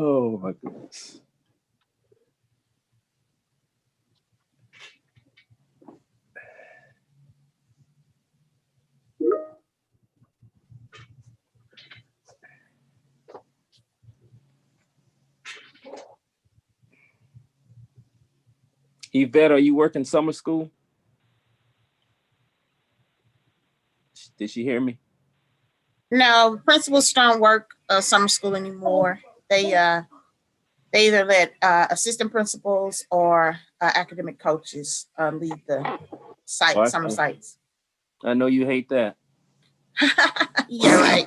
Oh my goodness. Yvette, are you working summer school? Did she hear me? No, principals don't work summer school anymore. They either let assistant principals or academic coaches lead the site, summer sites. I know you hate that. Yeah, right.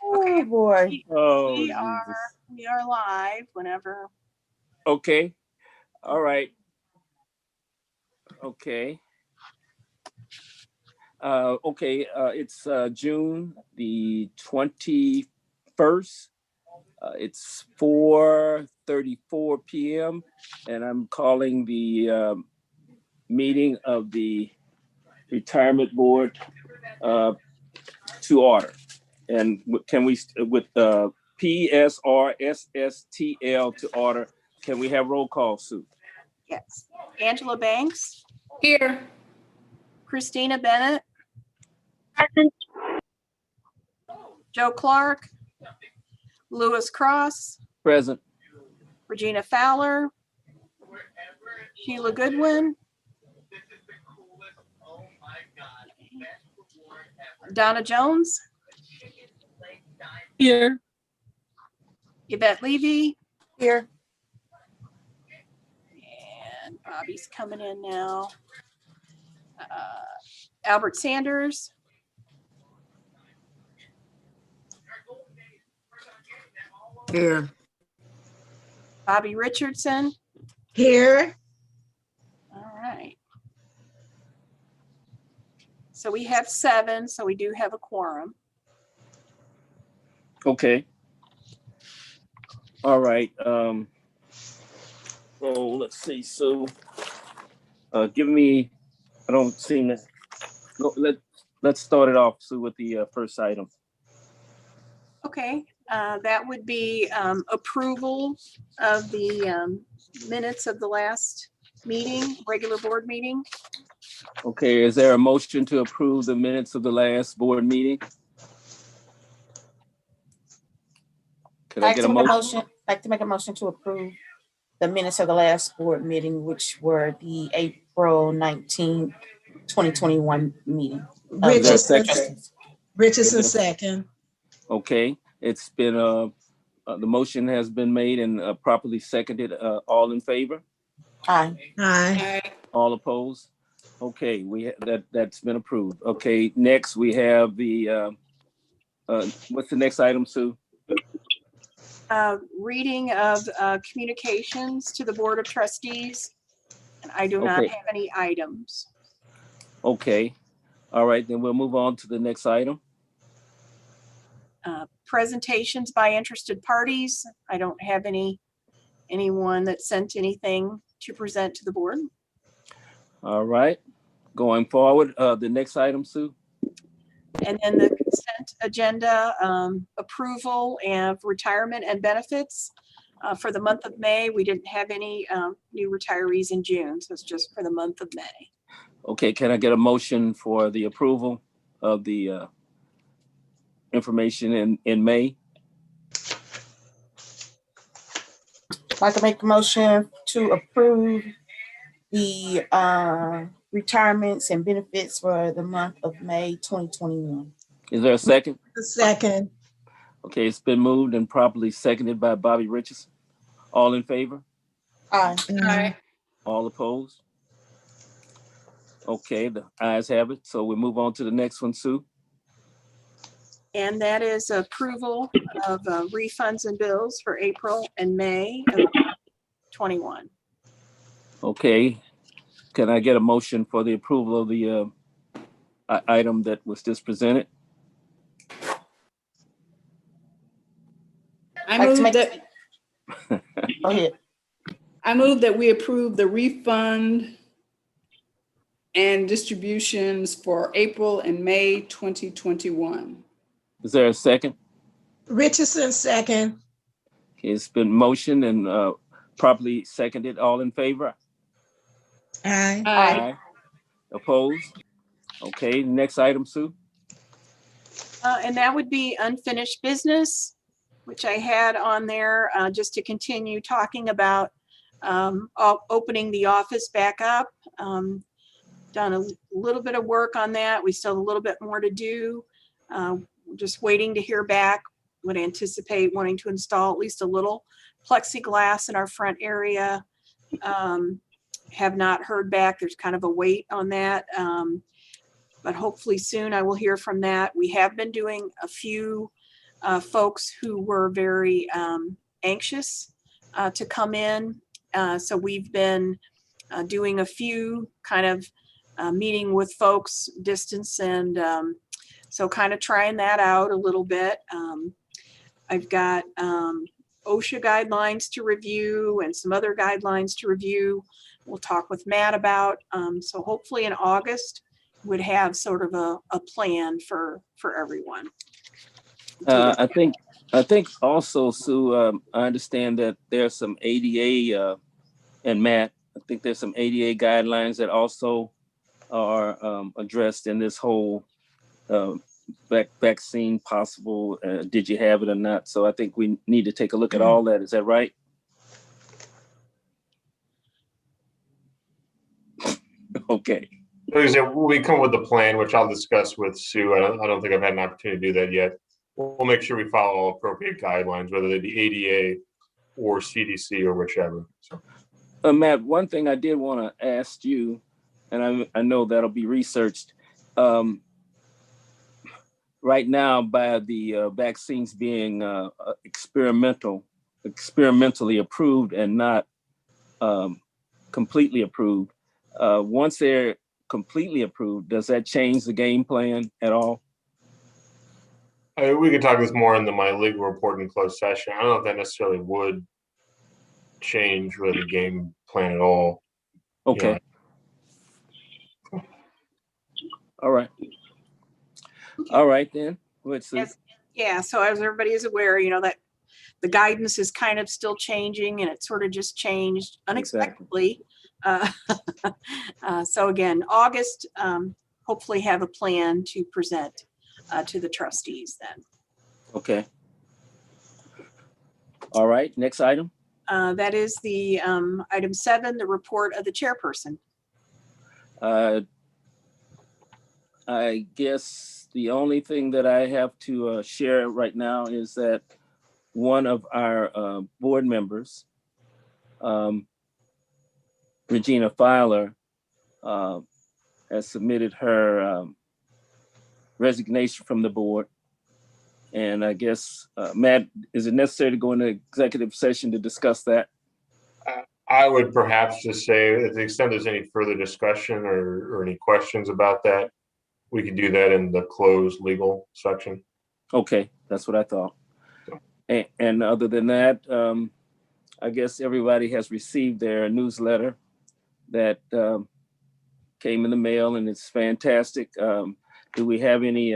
Oh boy. Oh, we Jesus. are live whenever. Okay. All right. Okay. It's June the 21st. It's 4:34 p.m. and I'm calling the meeting of the retirement board to order. And can we, with PSRSSTL to order, can we have roll call, Sue? Yes. Angela Banks. Here. Christina Bennett. Present. Joe Clark. Lewis Cross. Present. Regina Fowler. Sheila Goodwin. Donna Jones. Here. Yvette Levy. Here. And Bobby's coming in now. Albert Sanders. Here. Bobby Richardson. Here. All right. So we have 7, so we do have a quorum. Okay. All right. Oh, let's see. So, give me. I don't seem to. No, let's start it off, Sue, with the first item. Okay, that would be approval of the minutes of the last meeting, regular board meeting. Okay. Is there a motion to approve the minutes of the last board meeting? Could I get a motion? I'd like to make a motion to approve the minutes of the last board meeting, which were the April 19th, 2021 meeting. Richardson second. Okay, it's been the motion has been made and properly seconded. All in favor? Aye. Aye. All opposed? Okay, that's been approved. Okay, next we have the what's the next item, Sue? Reading of communications to the Board of Trustees. And I do not have any items. Okay, all right, then we'll move on to the next item. Presentations by interested parties. I don't have anyone that sent anything to present to the board. All right, going forward, the next item, Sue. And then the consent agenda, approval of retirement and benefits. For the month of May, we didn't have any new retirees in June, so it's just for the month of May. Okay, can I get a motion for the approval of the information in May? I'd like to make a motion to approve the retirements and benefits for the month of May 2021. Is there a second? A second. Okay, it's been moved and properly seconded by Bobby Richardson. All in favor? Aye. Aye. All opposed? Okay, the ayes have it. So we move on to the next one, Sue. And that is approval of refunds and bills for April and May of 21. Okay, can I get a motion for the approval of the item that was just presented? I move Go ahead. I move that we approve the refund and distributions for April and May 2021. Is there a second? Richardson, second. It's been motioned and properly seconded. All in favor? Aye. Aye. Opposed? Okay, next item, Sue. And that would be unfinished business, which I had on there just to continue talking about opening the office back up. Done a little bit of work on that. We still have a little bit more to do. Just waiting to hear back. Would anticipate wanting to install at least a little plexiglass in our front area. Have not heard back. There's kind of a wait on that. But hopefully soon I will hear from that. We have been doing a few folks who were very anxious to come in. So we've been doing a few kind of meeting with folks distance and so kind of trying that out a little bit. I've got OSHA guidelines to review and some other guidelines to review. We'll talk with Matt about. So hopefully in August would have sort of a plan for everyone. I think also, Sue, I understand that there's some ADA and Matt, I think there's some ADA guidelines that also are addressed in this whole vaccine possible, did you have it or not? So I think we need to take a look at all that. Is that right? Okay. Like I said, we come with a plan, which I'll discuss with Sue. I don't think I've had an opportunity to do that yet. We'll make sure we follow all appropriate guidelines, whether they be ADA or CDC or whichever. So. Matt, one thing I did want to ask you, and I know that'll be researched. Right now, by the vaccines being experimentally approved and not completely approved, once they're completely approved, does that change the game plan at all? We can talk this more in my legal report in closed session. I don't know if that necessarily would change really the game plan at all. Okay. You know. All right. All right then. Let's see. Yeah. So as everybody is aware, that the guidance is kind of still changing, and it sort of just changed unexpectedly. Exactly. So again, August, hopefully have a plan to present to the trustees then. Okay. All right. Next item. That is the item 7, the report of the chairperson. I guess the only thing that I have to share right now is that one of our board members, Regina Filer, has submitted her resignation from the board. And I guess, Matt, is it necessary to go into executive session to discuss that? I would perhaps just say, to the extent there's any further discussion or any questions about that, we could do that in the closed legal section. Okay, that's what I thought. And other than that, I guess everybody has received their newsletter that came in the mail, and it's fantastic. Do we have any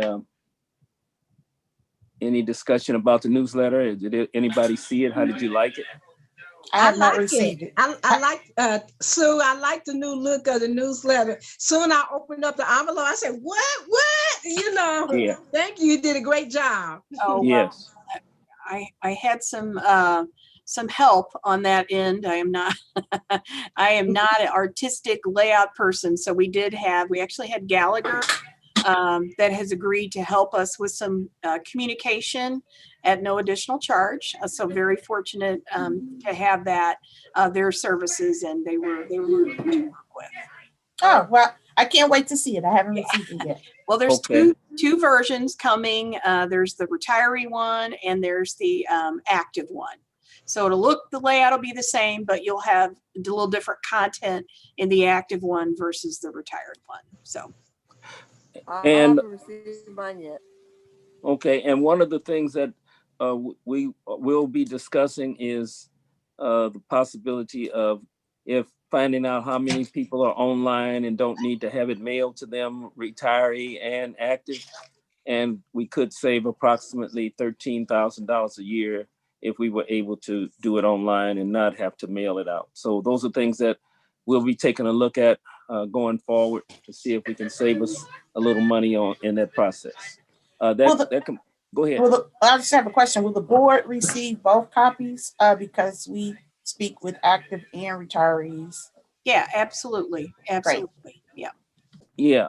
discussion about the newsletter? Did anybody see it? How did you like it? I have not received it. I like, Sue, I like the new look of the newsletter. Soon I opened up the envelope. I said, what? Yeah. Thank you. You did a great job. Oh, yes. I had some help on that end. I am not an artistic layout person. So we actually had Gallagher that has agreed to help us with some communication at no additional charge. So very fortunate to have their services, and they were to work with. Oh, well, I can't wait to see it. I haven't received it yet. Well, there's two versions coming. There's the retiree one and there's the active one. So the layout will be the same, but you'll have a little different content in the active one versus the retired one. So. I And haven't received mine yet. okay, and one of the things that we will be discussing is the possibility of finding out how many people are online and don't need to have it mailed to them, retiree and active. and we could save approximately $13,000 a year if we were able to do it online and not have to mail it out. So those are things that we'll be taking a look at going forward to see if we can save us a little money in that process. Go ahead. I just have a question. Will the board receive both copies? Because we speak with active and retirees. Yeah, absolutely. Absolutely. Yeah. Yeah,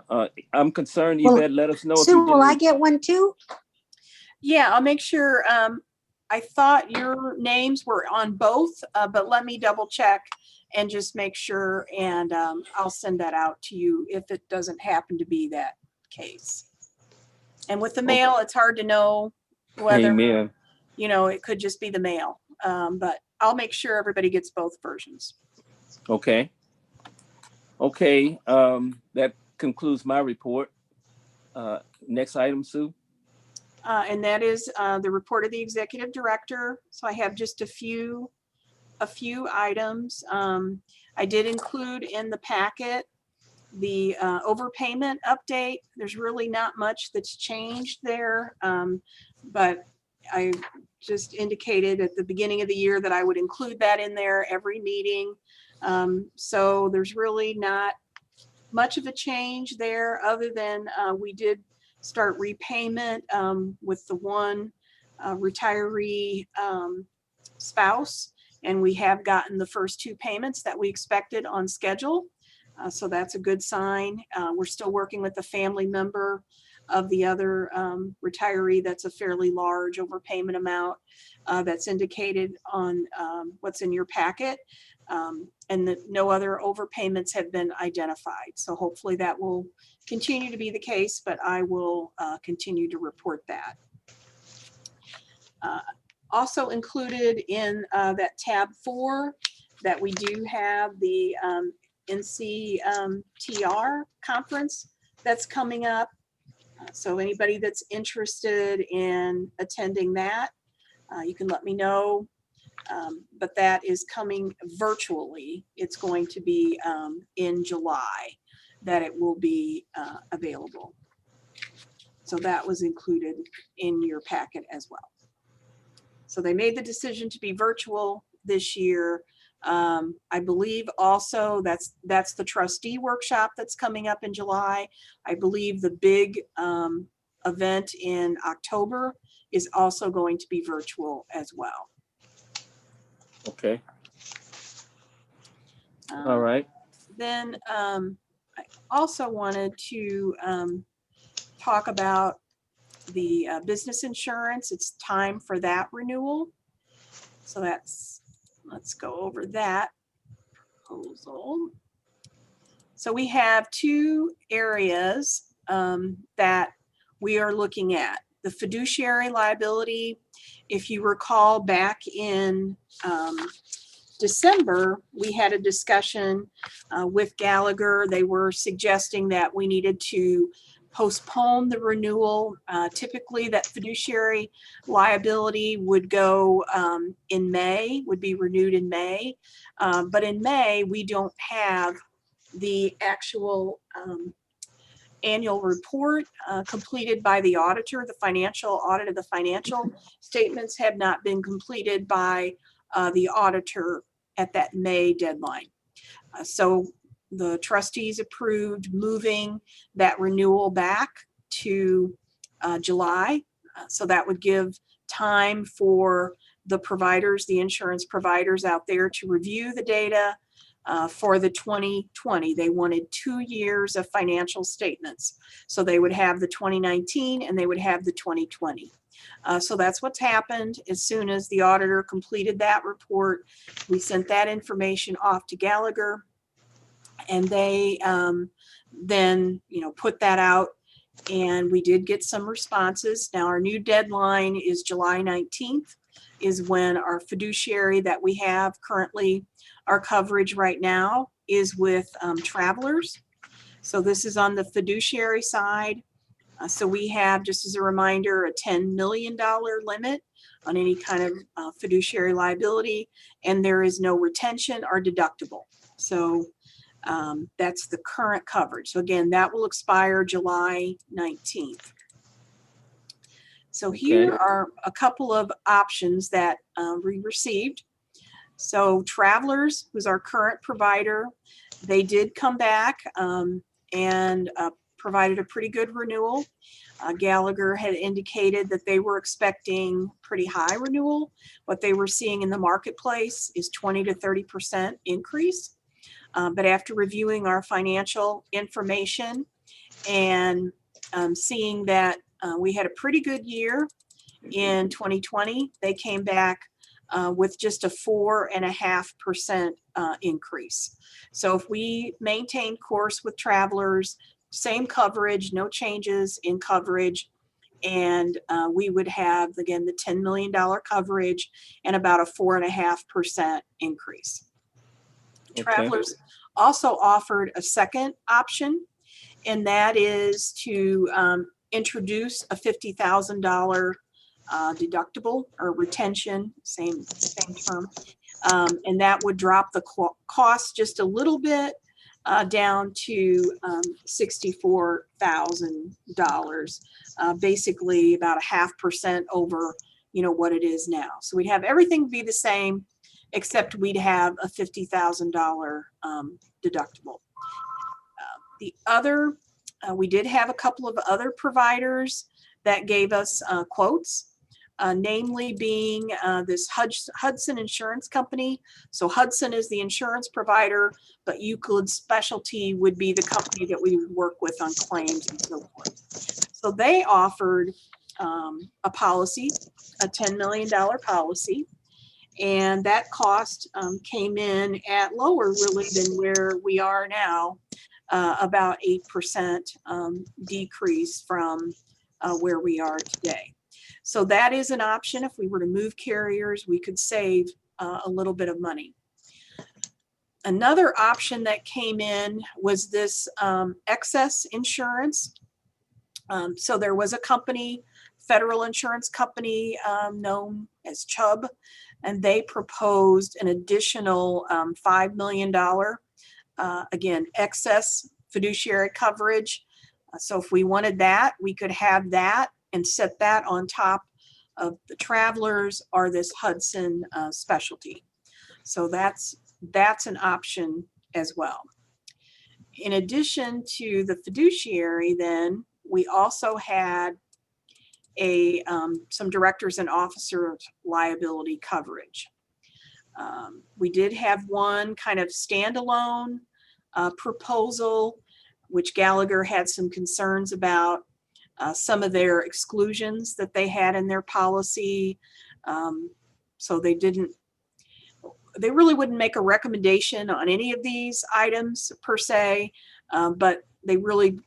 I'm concerned. Well, Yvette, let us know if Sue, you will I do. get one too? Yeah, I'll make sure. I thought your names were on both, but let me double check and just make sure. And I'll send that out to you if it doesn't happen to be that case. And with the mail, it's hard to know whether, Amen. you know, it could just be the mail. But I'll make sure everybody gets both versions. Okay. Okay, that concludes my report. Next item, Sue. And that is the report of the executive director. So I have just a few items. I did include in the packet the overpayment update. There's really not much that's changed there, but I just indicated at the beginning of the year that I would include that in there every meeting. So there's really not much of a change there other than we did start repayment with the one retiree spouse, and we have gotten the first two payments that we expected on schedule. So that's a good sign. We're still working with the family member of the other retiree. That's a fairly large overpayment amount that's indicated on what's in your packet. And that no other overpayments have been identified. So hopefully that will continue to be the case, but I will continue to report that. Also included in that tab 4 that we do have the NCTR conference that's coming up. So anybody that's interested in attending that, you can let me know. But that is coming virtually. It's going to be in July that it will be available. So that was included in your packet as well. So they made the decision to be virtual this year. I believe also that's the trustee workshop that's coming up in July. I believe the big event in October is also going to be virtual as well. Okay. All right. Then I also wanted to talk about the business insurance. It's time for that renewal. So let's go over that proposal. So we have two areas that we are looking at. The fiduciary liability, if you recall back in December, we had a discussion with Gallagher. They were suggesting that we needed to postpone the renewal. Typically that fiduciary liability would go in May, would be renewed in May. But in May, we don't have the actual annual report completed by the auditor. The financial audit of the financial statements have not been completed by the auditor at that May deadline. So the trustees approved moving that renewal back to July. So that would give time for the providers, the insurance providers out there to review the data for the 2020. They wanted 2 years of financial statements. So they would have the 2019 and they would have the 2020. So that's what's happened. As soon as the auditor completed that report, we sent that information off to Gallagher, and they then put that out, and we did get some responses. Now our new deadline is July 19th is when our fiduciary that we have currently, our coverage right now is with Travelers. So this is on the fiduciary side. So we have, just as a reminder, a $10 million limit on any kind of fiduciary liability, and there is no retention or deductible. So that's the current coverage. So again, that will expire July 19th. So Okay. here are a couple of options that we received. So Travelers, who's our current provider, they did come back and provided a pretty good renewal. Gallagher had indicated that they were expecting pretty high renewal. What they were seeing in the marketplace is 20 to 30% increase. But after reviewing our financial information and seeing that we had a pretty good year in 2020, they came back with just a 4.5% increase. So if we maintain course with Travelers, same coverage, no changes in coverage, and we would have, again, the $10 million coverage and about a 4.5% increase. Okay. Travelers also offered a second option, and that is to introduce a $50,000 deductible or retention, same term, and that would drop the cost just a little bit down to $64,000, basically about 0.5% over, what it is now. So we'd have everything be the same, except we'd have a $50,000 deductible. We did have a couple of other providers that gave us quotes. Namely being this Hudson Insurance Company. So Hudson is the insurance provider, but Euclid Specialty would be the company that we would work with on claims and so forth. So they offered a policy, a $10 million policy, and that cost came in at lower really than where we are now, about 8% decrease from where we are today. So that is an option. If we were to move carriers, we could save a little bit of money. Another option that came in was this excess insurance. So there was a company, federal insurance company known as Chubb, and they proposed an additional $5 million, again, excess fiduciary coverage. So if we wanted that, we could have that and set that on top of the Travelers or this Hudson Specialty. So that's an option as well. In addition to the fiduciary, then we also had some directors and officers liability coverage. We did have one kind of standalone proposal, which Gallagher had some concerns about. Some of their exclusions that they had in their policy. So they really wouldn't make a recommendation on any of these items per se, but they really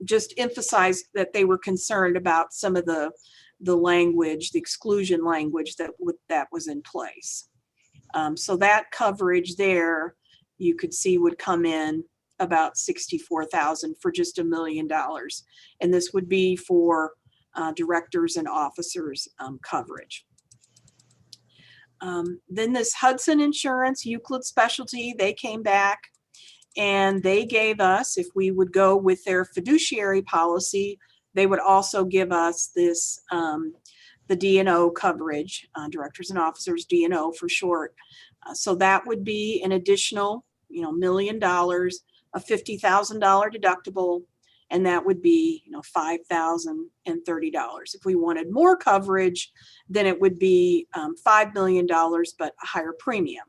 just emphasized that they were concerned about some of the language, the exclusion language that was in place. So that coverage there, you could see would come in about $64,000 for just $1 million. And this would be for directors and officers coverage. Then this Hudson Insurance, Euclid Specialty, they came back and they gave us, if we would go with their fiduciary policy, they would also give us this, the D&O coverage, directors and officers, D&O for short. So that would be an additional, $1 million, a $50,000 deductible, and that would be, $5,030. If we wanted more coverage, then it would be $5 million, but a higher premium.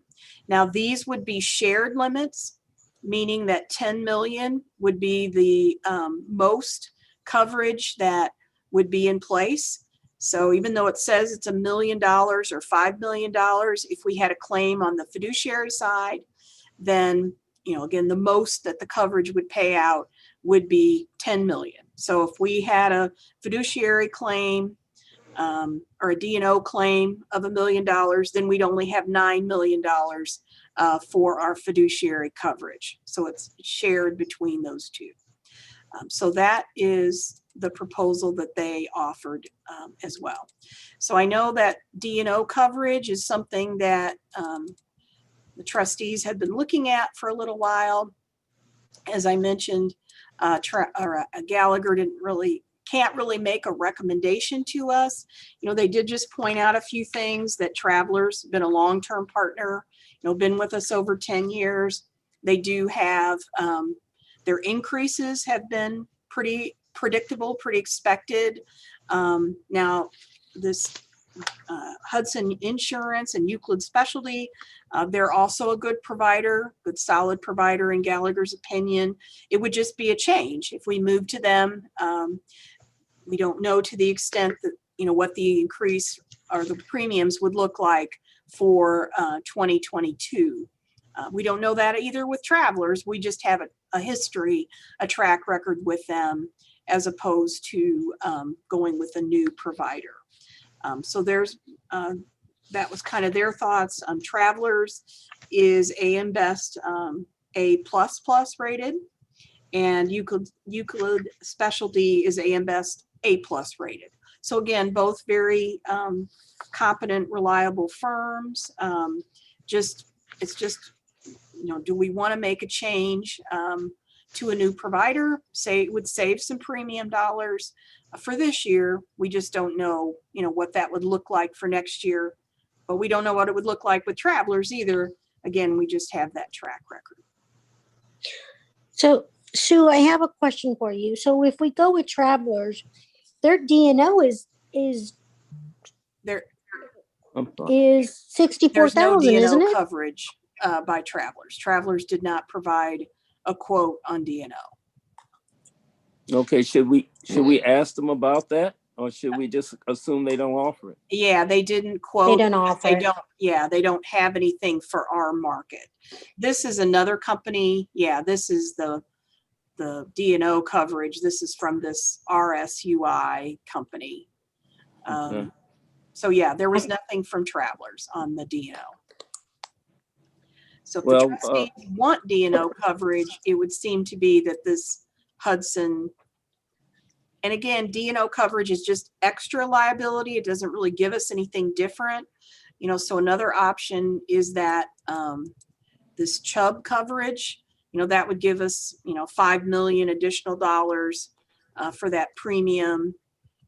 Now, these would be shared limits, meaning that 10 million would be the most coverage that would be in place. So even though it says it's $1 million or $5 million, if we had a claim on the fiduciary side, then again, the most that the coverage would pay out would be 10 million. So if we had a fiduciary claim or a D&O claim of $1 million, then we'd only have $9 million for our fiduciary coverage. So it's shared between those two. So that is the proposal that they offered as well. So I know that D&O coverage is something that the trustees had been looking at for a little while. As I mentioned, Gallagher didn't really can't really make a recommendation to us. You know, they did just point out a few things, that Travelers been a long-term partner, you know, been with us over 10 years. They do have, their increases have been pretty predictable, pretty expected. Now, this Hudson Insurance and Euclid Specialty, they're also a good provider, good solid provider in Gallagher's opinion. It would just be a change if we move to them. We don't know to the extent that, you know, what the increase or the premiums would look like for 2022. We don't know that either with Travelers. We just have a history, a track record with them, as opposed to going with a new provider. So there's, that was kind of their thoughts. Travelers is AM Best A++ rated, and Euclid Specialty is AM Best A+ rated. So again, both very competent, reliable firms. It's just, you know, do we want to make a change to a new provider? Say it would save some premium dollars for this year. We just don't know, you know, what that would look like for next year, but we don't know what it would look like with Travelers either. Again, we just have that track record. So, Sue, I have a question for you. So if we go with Travelers, their DNO is There, is there's no 64,000, isn't DNO it? coverage by Travelers. Travelers did not provide a quote on DNO. Okay, should we ask them about that, or should we just assume they don't offer it? Yeah, they didn't They quote. don't offer. They it. don't, yeah, they don't have anything for our market. This is another company. Yeah, this is the DNO coverage. This is from this RSUI company. Okay. So yeah, there was nothing from Travelers on the DNO. So if the Well, trustees want DNO coverage, it would seem to be that this Hudson, and again, DNO coverage is just extra liability. It doesn't really give us anything different. You know, so another option is that this Chubb coverage, you know, that would give us, you know, $5 million additional dollars for that premium.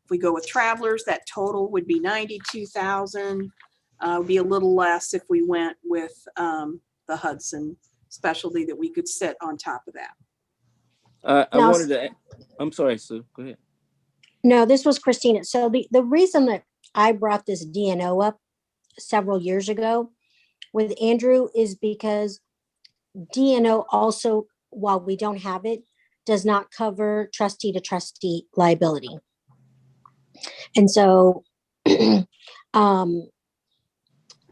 If we go with Travelers, that total would be 92,000. Would be a little less if we went with the Hudson Specialty that we could sit on top of that. I Now, wanted to. I'm sorry, Sue. Go ahead. No, this was Christina. So the reason that I brought this DNO up several years ago with Andrew is because DNO also, while we don't have it, does not cover trustee to trustee liability. And so,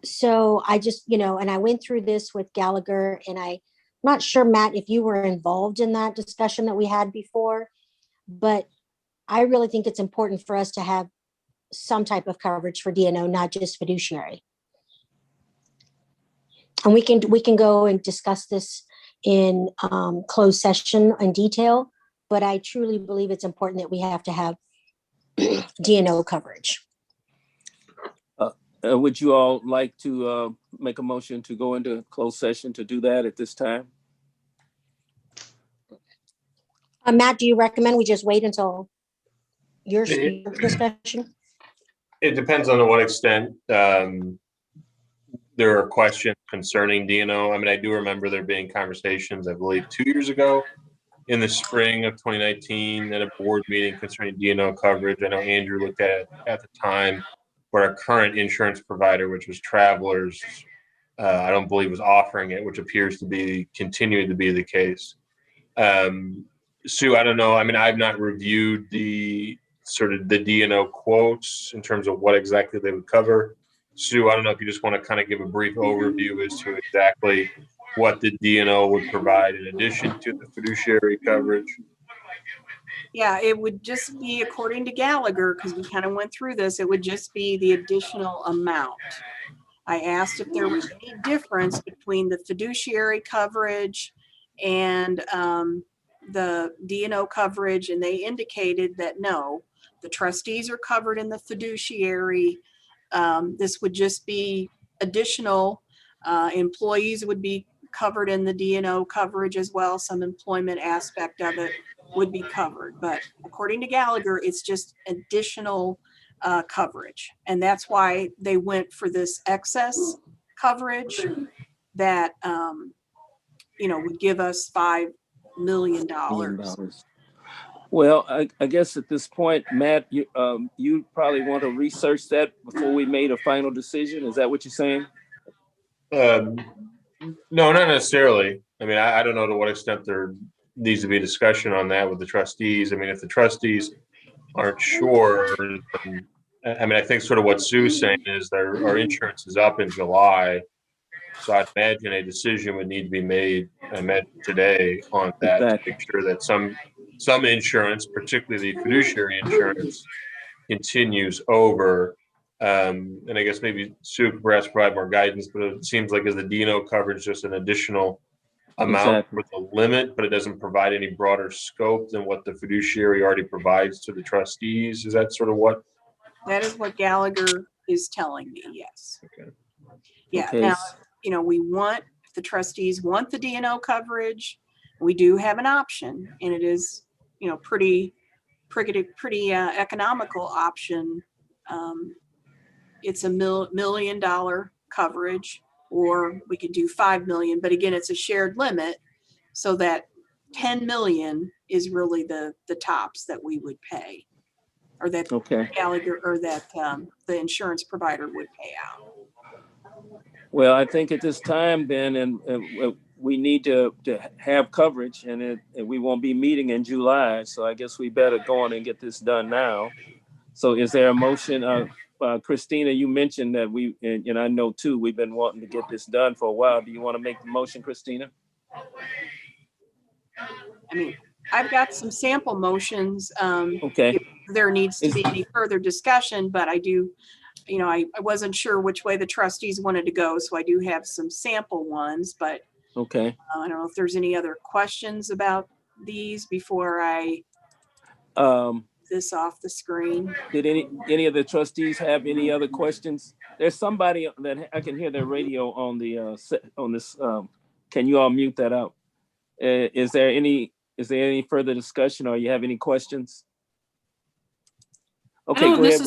so I just, you know, and I went through this with Gallagher, and I'm not sure, Matt, if you were involved in that discussion that we had before, but I really think it's important for us to have some type of coverage for DNO, not just fiduciary. And we can go and discuss this in closed session in detail, but I truly believe it's important that we have to have DNO coverage. Would you all like to make a motion to go into closed session to do that at this time? Matt, do you recommend we just wait until your discussion? It depends on to what extent there are questions concerning DNO. I mean, I do remember there being conversations, I believe 2 years ago in the spring of 2019 at a board meeting concerning DNO coverage. I know Andrew looked at it at the time, where our current insurance provider, which was Travelers, I don't believe was offering it, which appears to be continuing to be the case. Sue, I don't know. I mean, I've not reviewed the sort of the DNO quotes in terms of what exactly they would cover. Sue, I don't know if you just want to kind of give a brief overview as to exactly what the DNO would provide in addition to the fiduciary coverage. Yeah, it would just be, according to Gallagher, because we kind of went through this, it would just be the additional amount. I asked if there was any difference between the fiduciary coverage and the DNO coverage, and they indicated that no, the trustees are covered in the fiduciary. This would just be additional. Employees would be covered in the DNO coverage as well, some employment aspect of it. would be covered. But according to Gallagher, it's just additional coverage. And that's why they went for this excess coverage that, would give us $5 million. Well, I guess at this point, Matt, you probably want to research that before we made a final decision. Is that what you're saying? No, not necessarily. I mean, I don't know to what extent there needs to be discussion on that with the trustees. I mean, if the trustees aren't sure, I mean, I think sort of what Sue's saying is our insurance is up in July. So I'd imagine a decision would need to be made, I imagine today on that to make sure that some insurance, particularly the fiduciary insurance, continues over. And I guess maybe Sue could perhaps provide more guidance, but it seems like is the D&O coverage just an additional amount with a limit, but it doesn't provide any broader scope than what the fiduciary already provides to the trustees. Is that sort of what? That is what Gallagher is telling me, yes. Okay. Yeah, Okay. now, if the trustees want the D&O coverage, we do have an option, and it is, pretty economical option. It's $1 million coverage, or we could do 5 million, but again, it's a shared limit, so that 10 million is really the tops that we would pay, or that Gallagher, or that the insurance provider would pay out. Well, I think at this time, Ben, and we need to have coverage, and we won't be meeting in July. So I guess we better go on and get this done now. So is there a motion? Christina, you mentioned that and I know too, we've been wanting to get this done for a while. Do you want to make the motion, Christina? I mean, I've got some sample motions. Okay. If there needs to be any further discussion, but I do, I wasn't sure which way the trustees wanted to go, so I do have some sample ones, but okay. I don't know if there's any other questions about these before I this off the screen. Did any of the trustees have any other questions? There's somebody that I can hear their radio on this. Can you all mute that out? Is there any further discussion, or you have any questions? Okay, go ahead.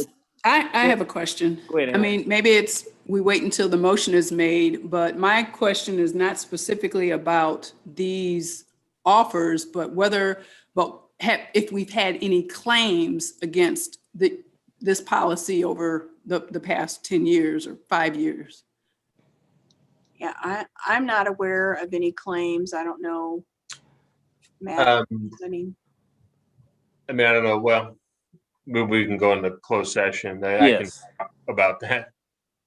I have a question. Go ahead, I mean, maybe we wait until the motion is made, but my question is not specifically about these offers, but if we've had any claims against this policy over the past 10 years or 5 years. Yeah, I'm not aware of any claims. I don't know, Matt. I mean, I don't know. Well, we can go into closed session. I can talk about that.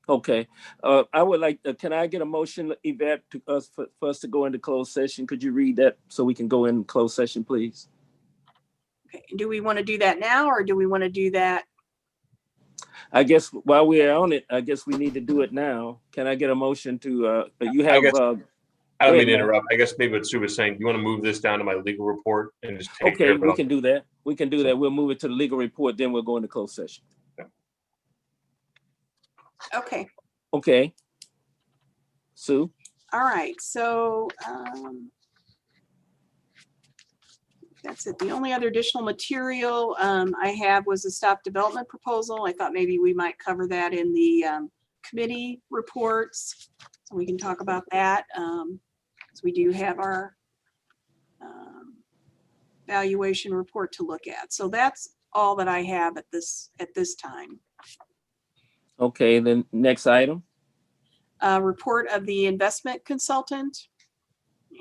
Okay. I would like, can I get a motion, Yvette, for us to go into closed session? Could you read that so we can go in closed session, please? Okay. Do we want to do that now, or do we want to do that? I guess while we're on it, I guess we need to do it now. Can I get a motion to, you have, I don't mean to interrupt. I guess maybe what Sue was saying, do you want to move this down to my legal report and just take care of it? We can do that. We can do that. We'll move it to the legal report, then we'll go into closed session. Okay. Okay. Sue? All right. So that's it. The only other additional material I have was a staff development proposal. I thought maybe we might cover that in the committee reports, so we can talk about that. So we do have our valuation report to look at. So that's all that I have at this time. Okay, then next item. Report of the investment consultant,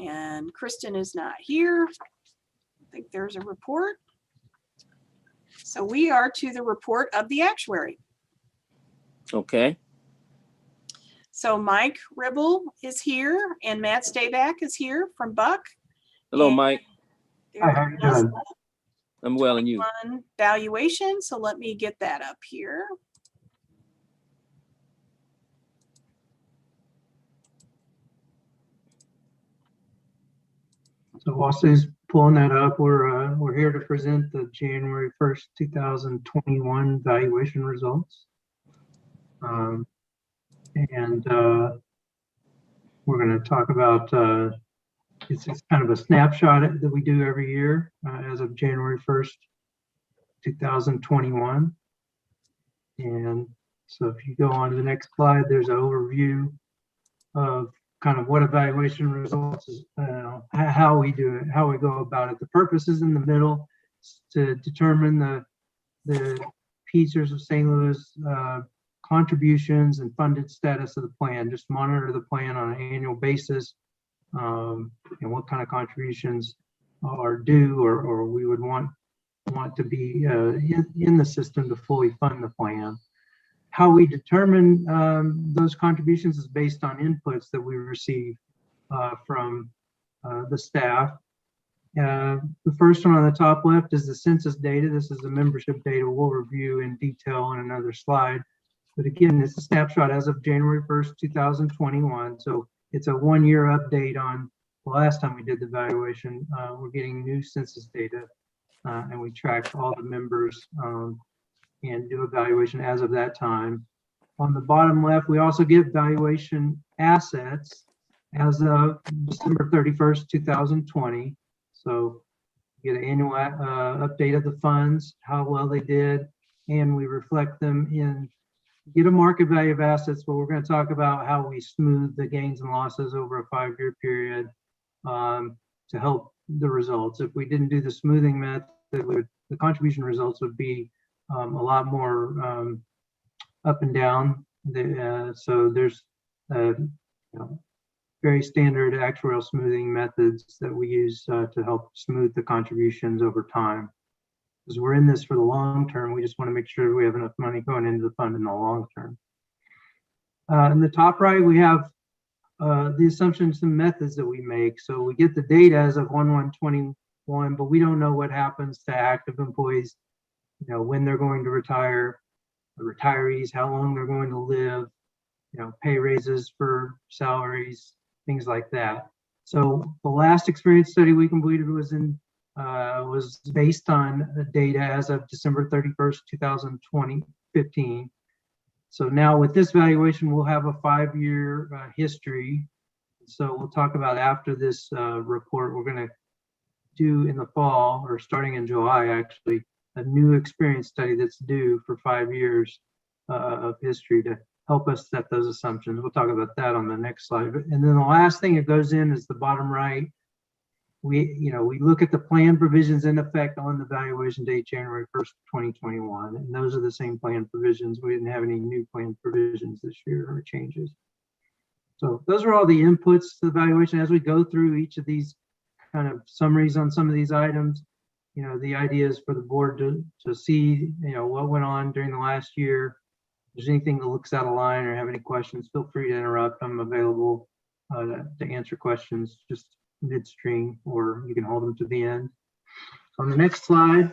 and Kristen is not here. I think there's a report. So we are to the report of the actuary. Okay. So Mike Ribble is here, and Matt Stayback is here from Buck. Hello, Mike. Hi, how are you doing? I'm well, and you? Valuation. So let me get that up here. So while Sue's pulling that up, we're here to present the January 1st, 2021 valuation results. And we're going to talk about it's kind of a snapshot that we do every year as of January 1st, 2021. And so if you go on to the next slide, there's an overview of kind of what evaluation results is, how we do it, how we go about it. The purpose is in the middle to determine the Peters of St. Louis contributions and funded status of the plan. Just monitor the plan on an annual basis, and what kind of contributions are due or we would want to be in the system to fully fund the plan. How we determine those contributions is based on inputs that we receive from the staff. The first one on the top left is the census data. This is the membership data we'll review in detail on another slide. But again, it's a snapshot as of January 1st, 2021. So it's a 1-year update on the last time we did the evaluation. We're getting new census data and we track all the members and do evaluation as of that time. On the bottom left, we also get valuation assets as of December 31st, 2020. So you get an annual update of the funds, how well they did, and we reflect them in, get a market value of assets, but we're going to talk about how we smooth the gains and losses over a 5-year period to help the results. If we didn't do the smoothing method, the contribution results would be a lot more up and down. So there's very standard actuarial smoothing methods that we use to help smooth the contributions over time. Because we're in this for the long term, we just want to make sure we have enough money going into the fund in the long term. In the top right, we have the assumptions and methods that we make. So we get the data as of 1/1/21, but we don't know what happens to active employees, when they're going to retire, the retirees, how long they're going to live, pay raises for salaries, things like that. So the last experience study we completed was based on data as of December 31st, 2015. So now with this valuation, we'll have a 5-year history. So we'll talk about after this report, we're going to do in the fall, or starting in July actually, a new experience study that's due for 5 years of history to help us set those assumptions. We'll talk about that on the next slide. And then the last thing that goes in is the bottom right. We look at the plan provisions in effect on the valuation date, January 1st, 2021. And those are the same plan provisions. We didn't have any new plan provisions this year or changes. So those are all the inputs to the valuation. As we go through each of these kind of summaries on some of these items, the idea is for the board to see, what went on during the last year. If there's anything that looks out of line or have any questions, feel free to interrupt. I'm available to answer questions just midstream, or you can hold them to the end. On the next slide.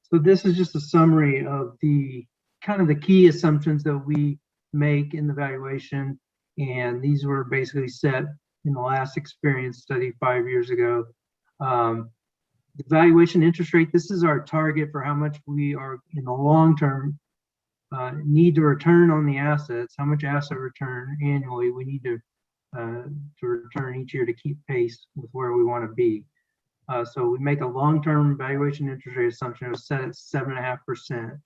So this is just a summary of the kind of the key assumptions that we make in the valuation. And these were basically set in the last experience study 5 years ago. The valuation interest rate, this is our target for how much we are in the long term need to return on the assets, how much asset return annually we need to return each year to keep pace with where we want to be. So we make a long-term valuation interest rate assumption of set at 7.5%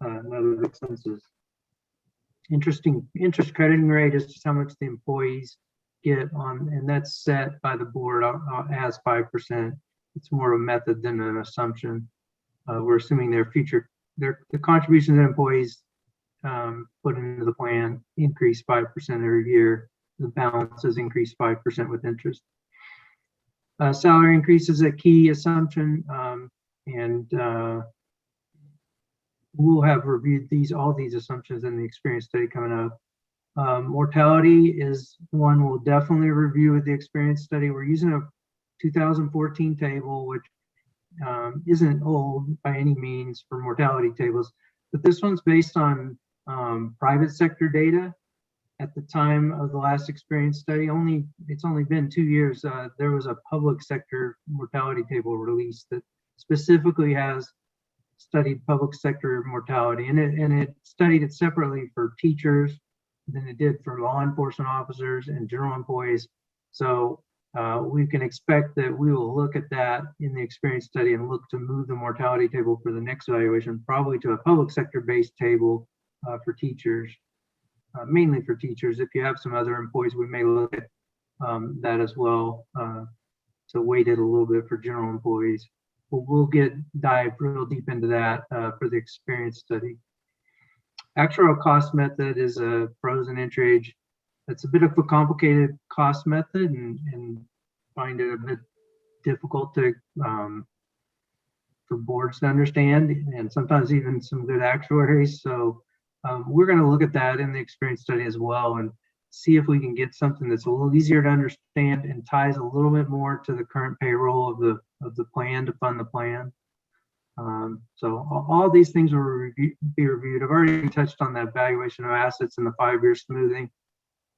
net of expenses. Interest crediting rate is just how much the employees get on, and that's set by the board as 5%. It's more of a method than an assumption. We're assuming the contributions that employees put into the plan increase 5% every year. The balances increase 5% with interest. Salary increase is a key assumption, and we'll have reviewed all these assumptions in the experience study coming up. Mortality is one we'll definitely review with the experience study. We're using a 2014 table, which isn't old by any means for mortality tables, but this one's based on private sector data. At the time of the last experience study, it's only been 2 years. There was a public sector mortality table released that specifically has studied public sector mortality, and it studied it separately for teachers, than it did for law enforcement officers and general employees. So we can expect that we will look at that in the experience study and look to move the mortality table for the next evaluation, probably to a public sector based table for teachers, mainly for teachers. If you have some other employees, we may look at that as well, to weight it a little bit for general employees. We'll dive real deep into that for the experience study. Actuarial cost method is a frozen entry age. It's a bit of a complicated cost method and find it a bit difficult to for boards to understand, and sometimes even some good actuaries. So we're going to look at that in the experience study as well and see if we can get something that's a little easier to understand and ties a little bit more to the current payroll of the plan to fund the plan. So all these things will be reviewed. I've already touched on that valuation of assets and the 5-year smoothing.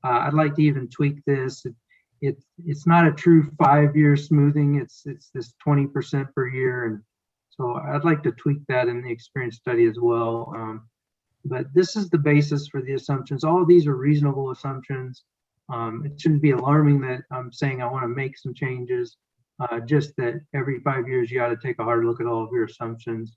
I'd like to even tweak this. It's not a true 5-year smoothing. It's this 20% per year, and so I'd like to tweak that in the experience study as well. But this is the basis for the assumptions. All of these are reasonable assumptions. It shouldn't be alarming that I'm saying I want to make some changes. Just that every 5 years you got to take a hard look at all of your assumptions,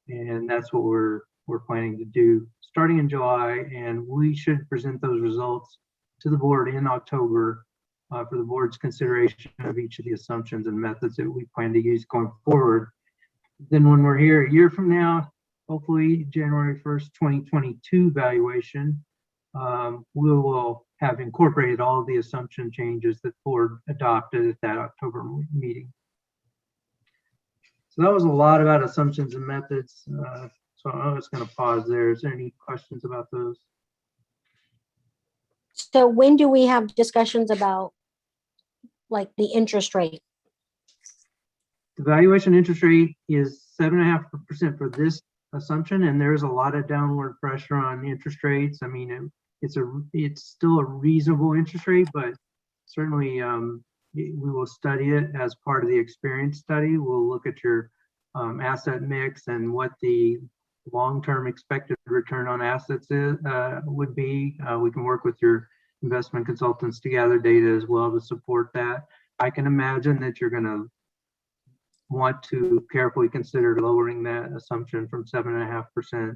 and that's what we're planning to do starting in July. And we should present those results to the board in October for the board's consideration of each of the assumptions and methods that we plan to use going forward. Then when we're here a year from now, hopefully January 1st, 2022 valuation, we will have incorporated all of the assumption changes that board adopted at that October meeting. So that was a lot about assumptions and methods. So I'm just going to pause there. Is there any questions about those? So when do we have discussions about like the interest rate? The valuation interest rate is 7.5% for this assumption, and there's a lot of downward pressure on interest rates. I mean, it's still a reasonable interest rate, but certainly we will study it as part of the experience study. We'll look at your asset mix and what the long-term expected return on assets would be. We can work with your investment consultants to gather data as well to support that. I can imagine that you're going to want to carefully consider lowering that assumption from 7.5%.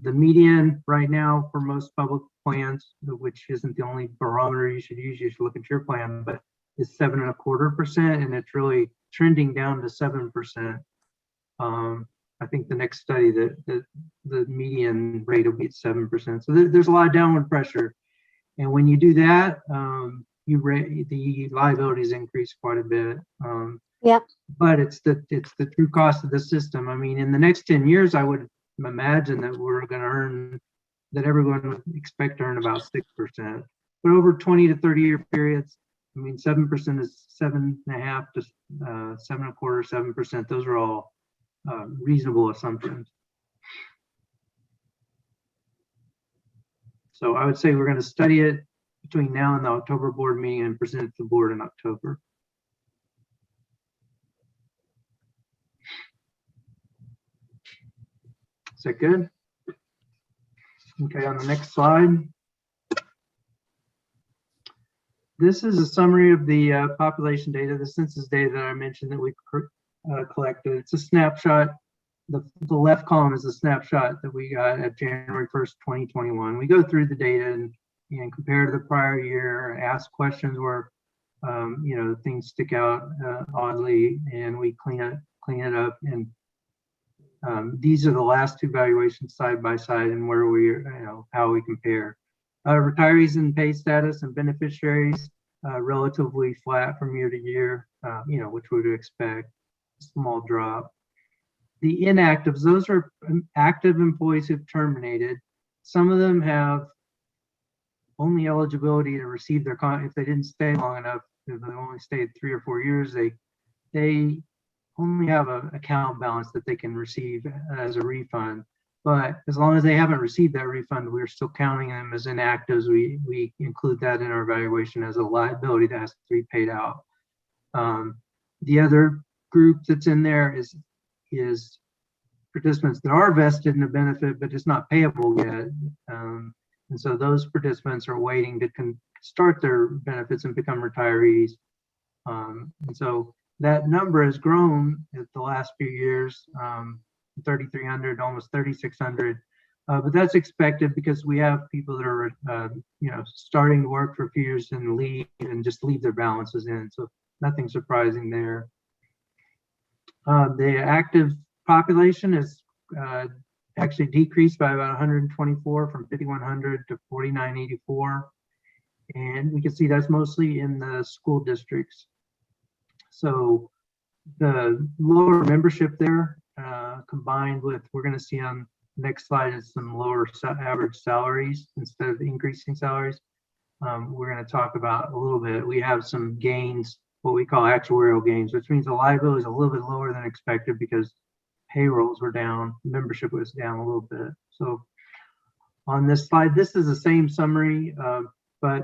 The median right now for most public plans, which isn't the only barometer you should use, you should look at your plan, but is 7.25%, and it's really trending down to 7%. I think the next study, the median rate will be at 7%. So there's a lot of downward pressure, and when you do that, the liabilities increase quite a bit. Yep. But it's the true cost of the system. I mean, in the next 10 years, I would imagine that we're going to earn, that everyone would expect to earn about 6%. But over 20 to 30 year periods, I mean, 7% is 7.5 to 7.25, 7%. Those are all reasonable assumptions. So I would say we're going to study it between now and the October board meeting and present it to the board in October. Is that good? Okay, on the next slide. This is a summary of the population data, the census data that I mentioned that we collected. It's a snapshot. The left column is a snapshot that we got at January 1st, 2021. We go through the data and compare to the prior year, ask questions where things stick out oddly, and we clean it up. And these are the last two valuations side by side and where we, how we compare. Retirees in pay status and beneficiaries relatively flat from year to year, which we would expect, a small drop. The inactives, those are active employees who've terminated. Some of them have only eligibility to receive their if they didn't stay long enough, if they only stayed 3 or 4 years, they only have an account balance that they can receive as a refund. But as long as they haven't received that refund, we're still counting them as inactives. We include that in our evaluation as a liability that has to be paid out. The other group that's in there is participants that are vested in a benefit, but it's not payable yet. And so those participants are waiting to start their benefits and become retirees. And so that number has grown at the last few years, 3,300, almost 3,600. But that's expected because we have people that are, starting to work for a few years and leave and just leave their balances in. So nothing surprising there. The active population is actually decreased by about 124 from 5,100 to 4,984. And we can see that's mostly in the school districts. So the lower membership there, combined with, we're going to see on the next slide, is some lower average salaries instead of increasing salaries. We're going to talk about a little bit. We have some gains, what we call actuarial gains, which means the liability is a little bit lower than expected because payrolls were down, membership was down a little bit. So on this slide, this is the same summary, but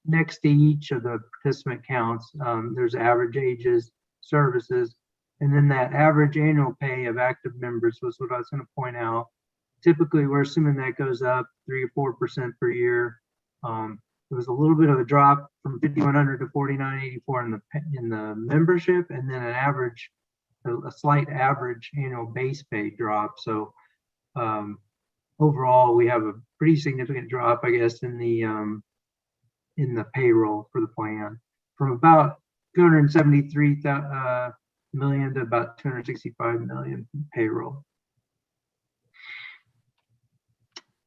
next to each of the participant counts, there's average ages, services, and then that average annual pay of active members was what I was going to point out. Typically, we're assuming that goes up 3 or 4% per year. There was a little bit of a drop from 5,100 to 4,984 in the membership, and then a slight average annual base pay drop. So overall, we have a pretty significant drop, I guess, in the payroll for the plan, from about 273 million to about 265 million payroll.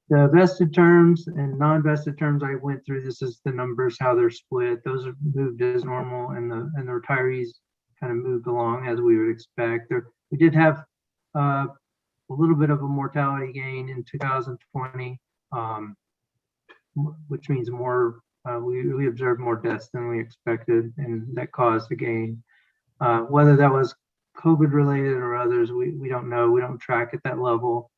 The vested terms and non-vested terms I went through, this is the numbers, how they're split. Those are moved as normal, and the retirees kind of moved along as we would expect. We did have a little bit of a mortality gain in 2020, which means more, we observed more deaths than we expected, and that caused a gain. Whether that was COVID related or others, we don't know. We don't track at that level.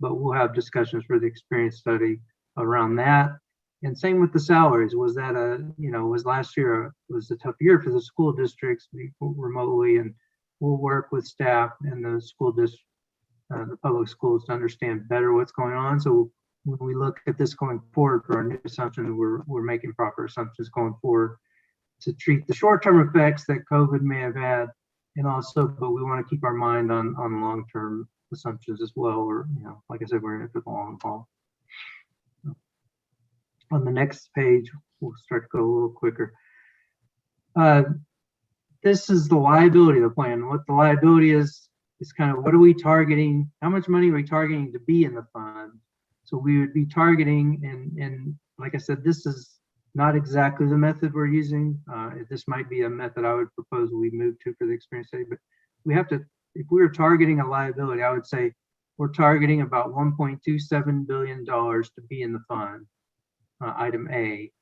But we'll have discussions for the experience study around that. And same with the salaries. Was that was last year, was a tough year for the school districts remotely, and we'll work with staff and the school district, the public schools, to understand better what's going on. So when we look at this going forward for our new assumptions, we're making proper assumptions going forward to treat the short-term effects that COVID may have had, and also, but we want to keep our mind on long-term assumptions as well, or like I said, we're in it for the long haul. On the next page, we'll start to go a little quicker. This is the liability of the plan. What the liability is kind of what are we targeting? How much money are we targeting to be in the fund? So we would be targeting, and like I said, this is not exactly the method we're using. This might be a method I would propose we move to for the experience study, but we have to, if we were targeting a liability, I would say we're targeting about $1.27 billion to be in the fund, item A,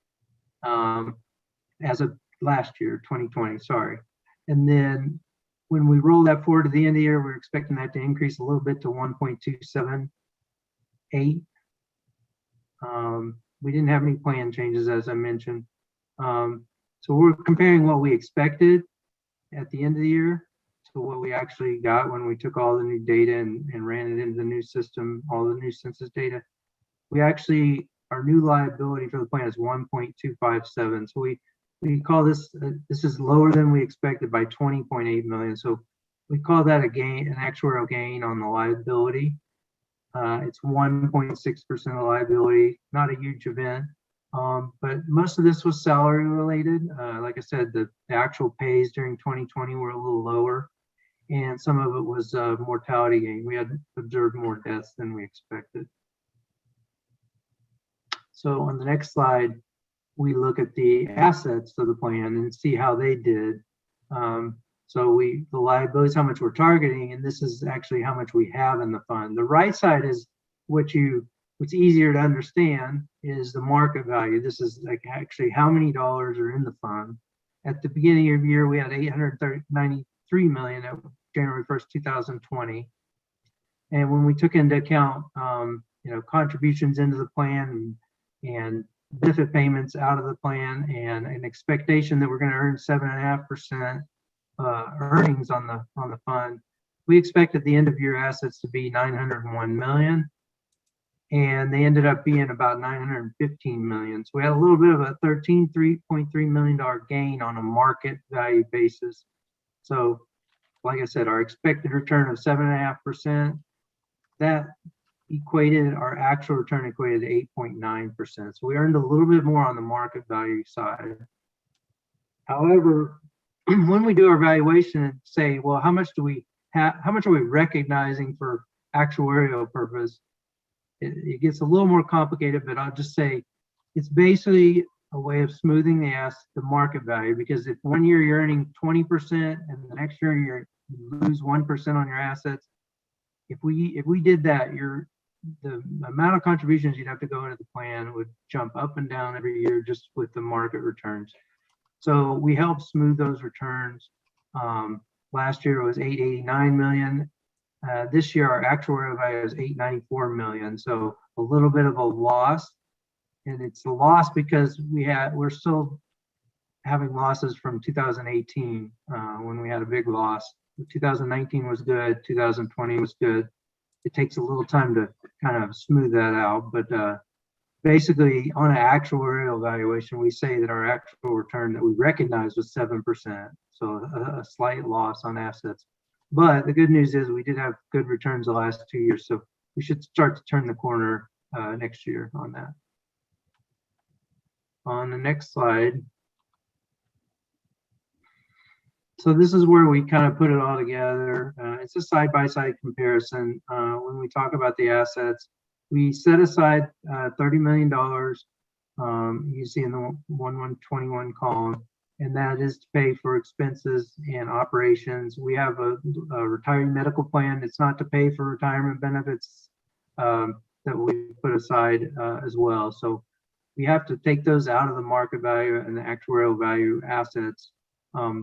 as of last year, 2020, sorry. And then when we roll that forward to the end of the year, we're expecting that to increase a little bit to 1.278. We didn't have any plan changes, as I mentioned. So we're comparing what we expected at the end of the year to what we actually got when we took all the new data and ran it into the new system, all the new census data. We actually, our new liability for the plan is 1.257. So we call this, this is lower than we expected by 20.8 million. So we call that a gain, an actuarial gain on the liability. It's 1.6% of liability, not a huge event. But most of this was salary related. Like I said, the actual pays during 2020 were a little lower, and some of it was mortality gain. We had observed more deaths than we expected. So on the next slide, we look at the assets of the plan and see how they did. So the liabilities, how much we're targeting, and this is actually how much we have in the fund. The right side is what's easier to understand, is the market value. This is like actually how many dollars are in the fund. At the beginning of the year, we had 893 million at January 1st, 2020. And when we took into account, contributions into the plan and benefit payments out of the plan, and an expectation that we're going to earn 7.5% earnings on the fund, we expect at the end of year assets to be 901 million. and they ended up being about 915 million. So we had a little bit of a $13.3 million gain on a market value basis. So like I said, our expected return of 7.5%, that equated, our actual return equated to 8.9%. So we earned a little bit more on the market value side. However, when we do our valuation and say, well, how much do we have, how much are we recognizing for actuarial purpose? It gets a little more complicated, but I'll just say it's basically a way of smoothing the market value, because if one year you're earning 20% and the next year you lose 1% on your assets, if we did that, the amount of contributions you'd have to go into the plan would jump up and down every year just with the market returns. So we help smooth those returns. Last year it was 889 million. This year our actuarial value is 894 million. So a little bit of a loss, and it's a loss because we're still having losses from 2018 when we had a big loss. 2019 was good, 2020 was good. It takes a little time to kind of smooth that out, but basically on an actuarial valuation, we say that our actual return that we recognized was 7%. So a slight loss on assets. But the good news is we did have good returns the last 2 years. So we should start to turn the corner next year on that. On the next slide. So this is where we kind of put it all together. It's a side-by-side comparison. When we talk about the assets, we set aside $30 million, you see in the 1121 column, and that is to pay for expenses and operations. We have a retiree medical plan. It's not to pay for retirement benefits that we put aside as well. So we have to take those out of the market value and the actuarial value assets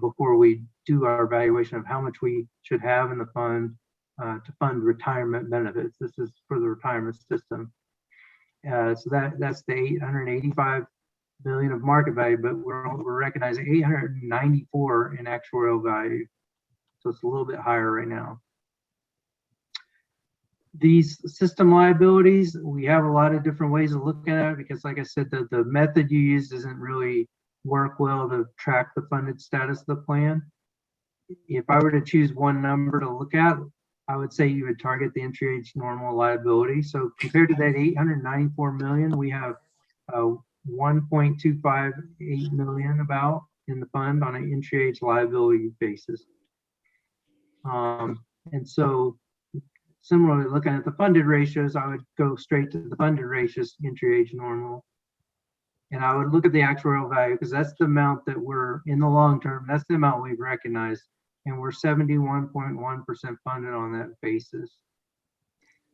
before we do our evaluation of how much we should have in the fund to fund retirement benefits. This is for the retirement system. So that's the 885 million of market value, but we're recognizing 894 in actuarial value. So it's a little bit higher right now. These system liabilities, we have a lot of different ways of looking at it, because like I said, the method you use doesn't really work well to track the funded status of the plan. If I were to choose one number to look at, I would say you would target the entry age normal liability. So compared to that 894 million, we have 1.258 million about in the fund on an entry age liability basis. And so similarly, looking at the funded ratios, I would go straight to the funded ratios, entry age normal. And I would look at the actuarial value, because that's the amount that we're in the long term, that's the amount we've recognized. And we're 71.1% funded on that basis.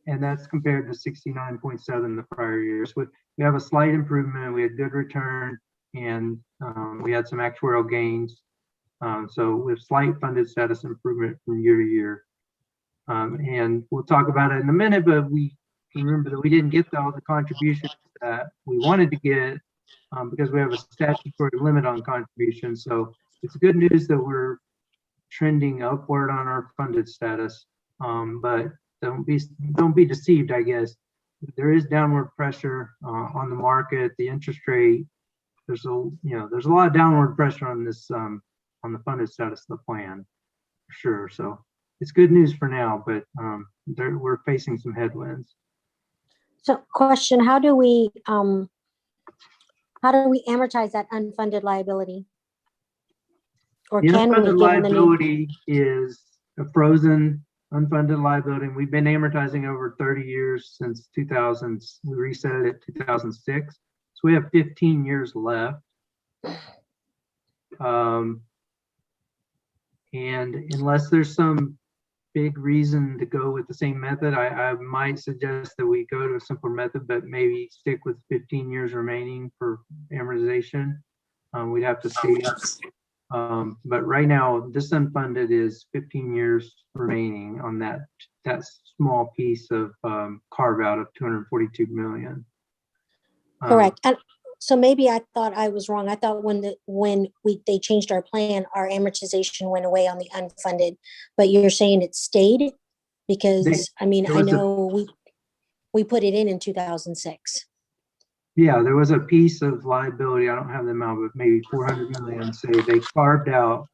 And that's compared to 69.7 the prior years. We have a slight improvement, we had good return, and we had some actuarial gains. So with slight funded status improvement from year to year. And we'll talk about it in a minute, but we remember that we didn't get all the contributions that we wanted to get because we have a statutory limit on contributions. So it's good news that we're trending upward on our funded status, but don't be deceived, I guess. There is downward pressure on the market, the interest rate. There's a lot of downward pressure on this on the funded status of the plan, for sure. So it's good news for now, but we're facing some headwinds. So question, how do we amortize that unfunded liability? Or The can we, unfunded given the new? liability is a frozen unfunded liability. We've been amortizing over 30 years since 2000. We reset it at 2006. So we have 15 years left. And unless there's some big reason to go with the same method, I might suggest that we go to a simpler method, but maybe stick with 15 years remaining for amortization. We'd have to see. But right now, this unfunded is 15 years remaining on that small piece of carve out of 242 million. Correct. And so maybe I thought I was wrong. I thought when they changed our plan, our amortization went away on the unfunded, but you're saying it stayed? Because I mean, I know we put it in 2006. Yeah, there was a piece of liability, I don't have the amount, but maybe 400 million, say they carved out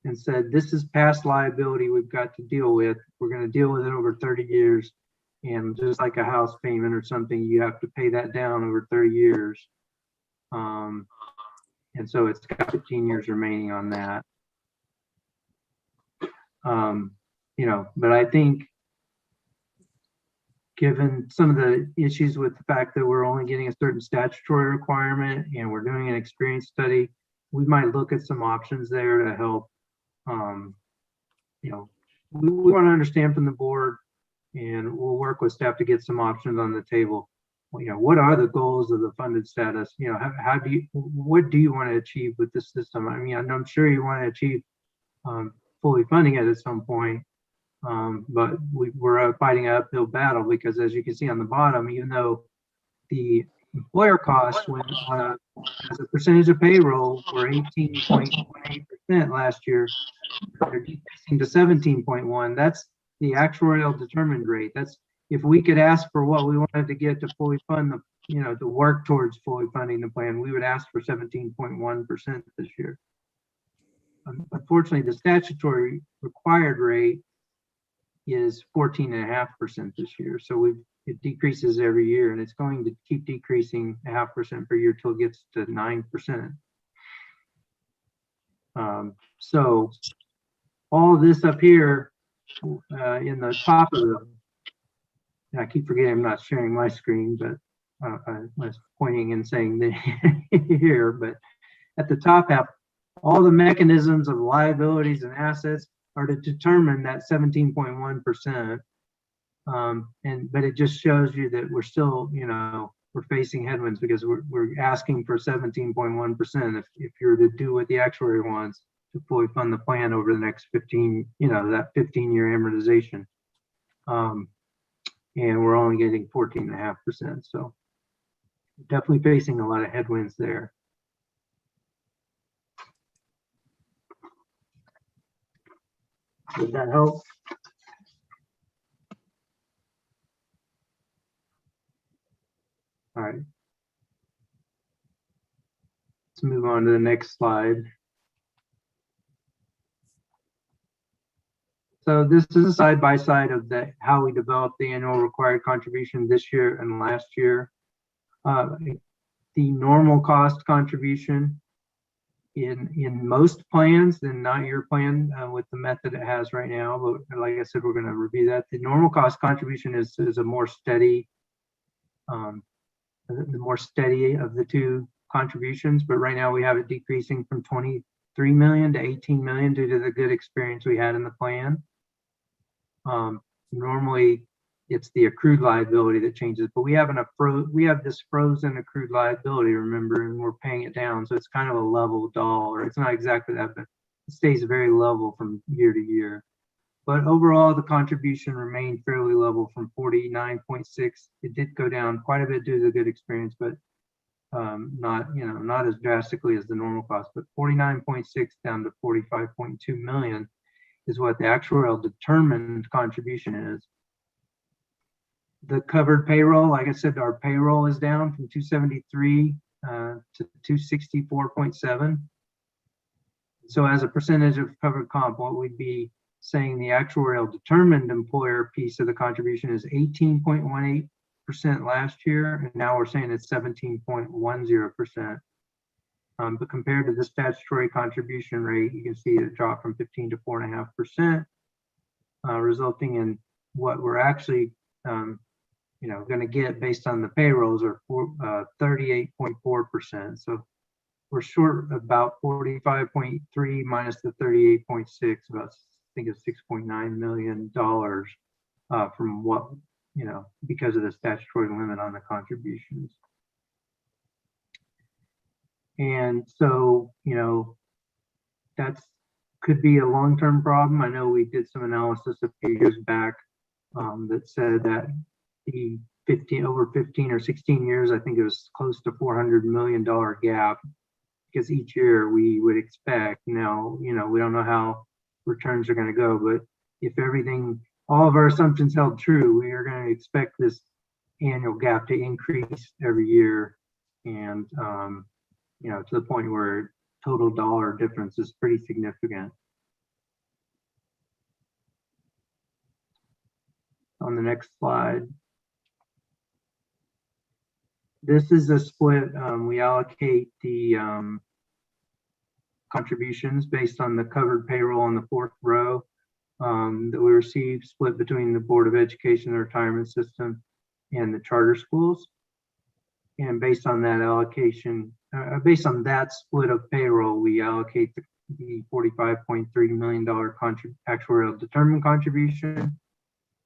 and said, this is past liability we've got to deal with. We're going to deal with it over 30 years. And just like a house payment or something, you have to pay that down over 30 years. And so it's got 15 years remaining on that. You know, but I think given some of the issues with the fact that we're only getting a certain statutory requirement and we're doing an experience study, we might look at some options there to help. You know, we want to understand from the board, and we'll work with staff to get some options on the table. Well, you know, what are the goals of the funded status? You know, how do you, what do you want to achieve with this system? I mean, I'm sure you want to achieve fully funding it at some point. But we're fighting an uphill battle because, as you can see on the bottom, even though the employer costs went as a percentage of payroll were 18.18% last year, they're decreasing to 17.1. That's the actuarial determined rate. That's if we could ask for what we wanted to get to fully fund the, you know, to work towards fully funding the plan, we would ask for 17.1% this year. Unfortunately, the statutory required rate is 14.5% this year. So it decreases every year, and it's going to keep decreasing 0.5% per year till it gets to 9%. So all of this up here in the top of the, and I keep forgetting I'm not sharing my screen, but I was pointing and saying that here, but at the top half, all the mechanisms of liabilities and assets are to determine that 17.1%. But it just shows you that we're still, you know, we're facing headwinds because we're asking for 17.1% if you're to do what the actuary wants to fully fund the plan over the next 15, you know, that 15-year amortization. And we're only getting 14.5%. So definitely facing a lot of headwinds there. Did that help? All right. Let's move on to the next slide. So this is a side by side of how we developed the annual required contribution this year and last year. The normal cost contribution in most plans, and not your plan with the method it has right now, but like I said, we're going to review that. The normal cost contribution is a more steady, the more steady of the two contributions, but right now we have it decreasing from 23 million to 18 million due to the good experience we had in the plan. Normally it's the accrued liability that changes, but we have this frozen accrued liability, remember, and we're paying it down. So it's kind of a level dollar. It's not exactly that, but it stays very level from year to year. But overall, the contribution remained fairly level from 49.6. It did go down quite a bit due to the good experience, but not as drastically as the normal cost, but 49.6 down to 45.2 million is what the actuarial determined contribution is. The covered payroll, like I said, our payroll is down from 273 to 264.7. So as a percentage of covered comp, what we'd be saying the actuarial determined employer piece of the contribution is 18.18% last year, and now we're saying it's 17.10%. But compared to the statutory contribution rate, you can see it dropped from 15 to 4.5%, resulting in what we're actually going to get based on the payrolls are 38.4%. So we're short about 45.3 minus the 38.6, about I think it's $6.9 million from what, because of the statutory limit on the contributions. And so, that's could be a long-term problem. I know we did some analysis a few years back that said that the over 15 or 16 years, I think it was close to $400 million gap, because each year we would expect, now, we don't know how returns are going to go, but if all of our assumptions held true, we are going to expect this annual gap to increase every year. And, you know, to the point where total dollar difference is pretty significant. On the next slide. This is a split. We allocate the contributions based on the covered payroll on the fourth row that we receive, split between the Board of Education and Retirement System and the charter schools. And based on that allocation, based on that split of payroll, we allocate the $45.3 million actuarial determined contribution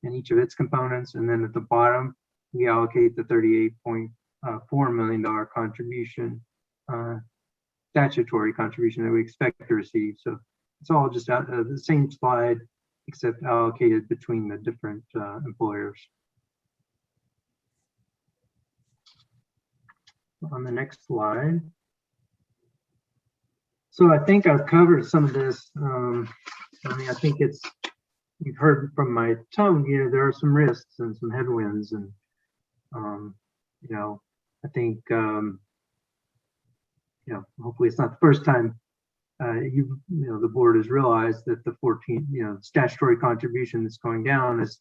in each of its components. And then at the bottom, we allocate the $38.4 million contribution, statutory contribution that we expect to receive. So it's all just the same slide, except allocated between the different employers. On the next slide. So I think I've covered some of this. I mean, I think you've heard from my tone, you know, there are some risks and some headwinds, and you know, I think you know, hopefully it's not the first time you know, the board has realized that the 14, you know, statutory contribution that's going down is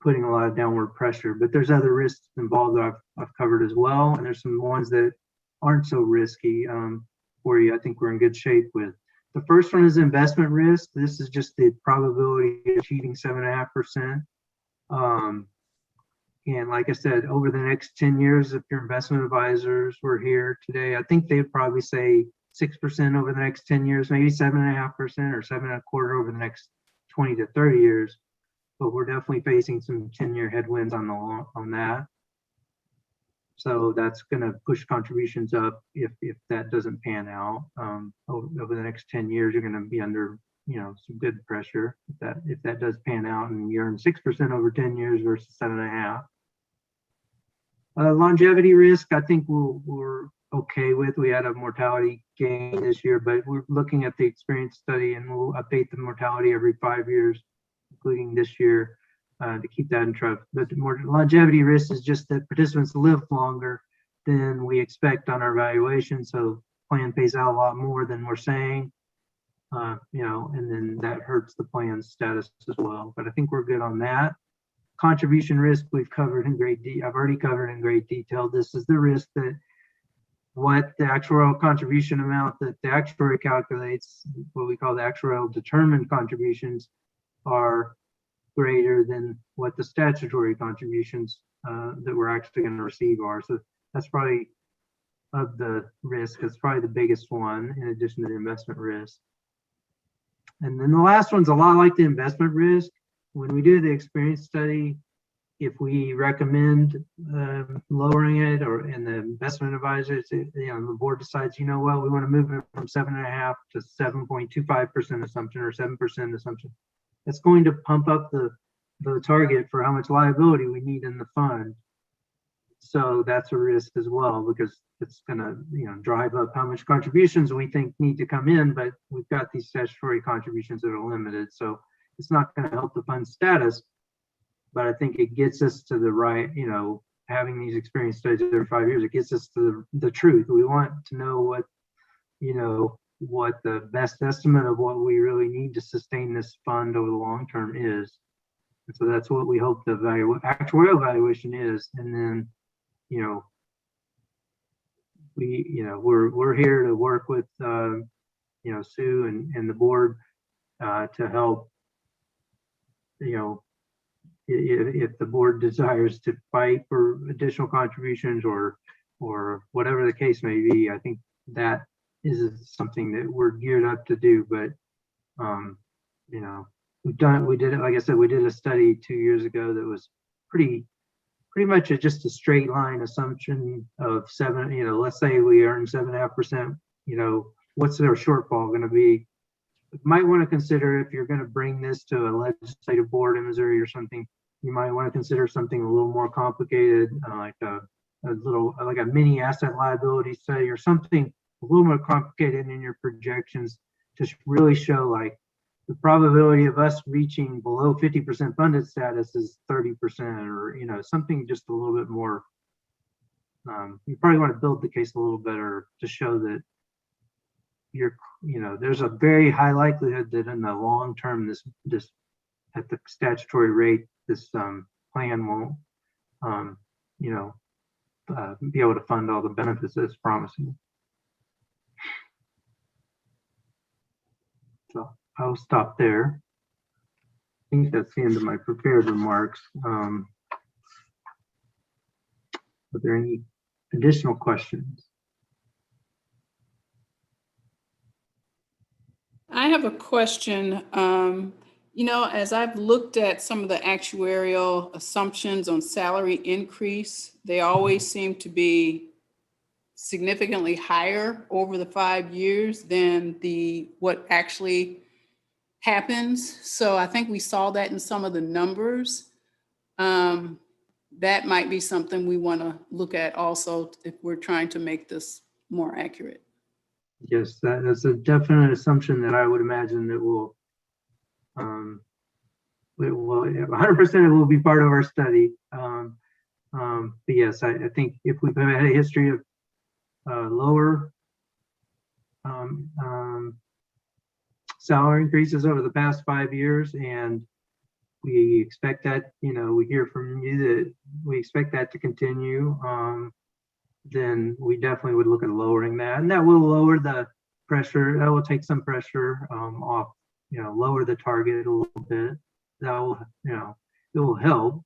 putting a lot of downward pressure. But there's other risks involved that I've covered as well, and there's some ones that aren't so risky for you. I think we're in good shape with. The first one is investment risk. This is just the probability of achieving 7.5%. And like I said, over the next 10 years, if your investment advisors were here today, I think they'd probably say 6% over the next 10 years, maybe 7.5% or 7.25% over the next 20 to 30 years. But we're definitely facing some 10-year headwinds on that. So that's going to push contributions up if that doesn't pan out. Over the next 10 years, you're going to be under, you know, some good pressure if that does pan out and you earn 6% over 10 years versus 7.5%. Longevity risk, I think we're okay with. We had a mortality gain this year, but we're looking at the experience study and we'll update the mortality every 5 years, including this year, to keep that in track. But the more longevity risk is just that participants live longer than we expect on our evaluation. So plan pays out a lot more than we're saying, you know, and then that hurts the plan's status as well. But I think we're good on that. Contribution risk we've covered in great detail. I've already covered in great detail. This is the risk that what the actuarial contribution amount that the actuary calculates, what we call the actuarial determined contributions, are greater than what the statutory contributions that we're actually going to receive are. So that's probably, of the risk, it's probably the biggest one in addition to the investment risk. And then the last one's a lot like the investment risk. When we do the experience study, if we recommend lowering it, and the investment advisors, you know, the board decides, you know what, we want to move it from 7.5 to 7.25% assumption or 7% assumption, it's going to pump up the target for how much liability we need in the fund. So that's a risk as well, because it's going to, you know, drive up how much contributions we think need to come in, but we've got these statutory contributions that are limited. So it's not going to help the fund status, but I think it gets us to the right, you know, having these experience studies every 5 years, it gets us to the truth. We want to know what, you know, what the best estimate of what we really need to sustain this fund over the long term is. And so that's what we hope the actuarial evaluation is. And then, you know, we're here to work with, you know, Sue and the board to help, you know, if the board desires to fight for additional contributions or whatever the case may be. I think that is something that we're geared up to do. But you know, we did it, like I said, we did a study 2 years ago that was pretty much just a straight line assumption of 7, you know, let's say we earn 7.5%, you know, what's their shortfall going to be? You might want to consider, if you're going to bring this to a legislative board in Missouri or something, you might want to consider something a little more complicated, like a mini asset liability study or something a little more complicated in your projections to really show like the probability of us reaching below 50% funded status is 30%, or, you know, something just a little bit more. You probably want to build the case a little better to show that you're, you know, there's a very high likelihood that in the long term, this at the statutory rate, this plan won't, you know, be able to fund all the benefits that it's promising. So I'll stop there. I think that's the end of my prepared remarks. Are there any additional questions? I have a question. You know, as I've looked at some of the actuarial assumptions on salary increase, they always seem to be significantly higher over the 5 years than what actually happens. So I think we saw that in some of the numbers. That might be something we want to look at also if we're trying to make this more accurate. Yes, that's a definite assumption that I would imagine that will 100% it will be part of our study. But yes, I think if we've had a history of lower salary increases over the past 5 years, and we expect that, you know, we hear from you that we expect that to continue, then we definitely would look at lowering that, and that will lower the pressure. That will take some pressure off, you know, lower the target a little bit. That will, you know, it will help.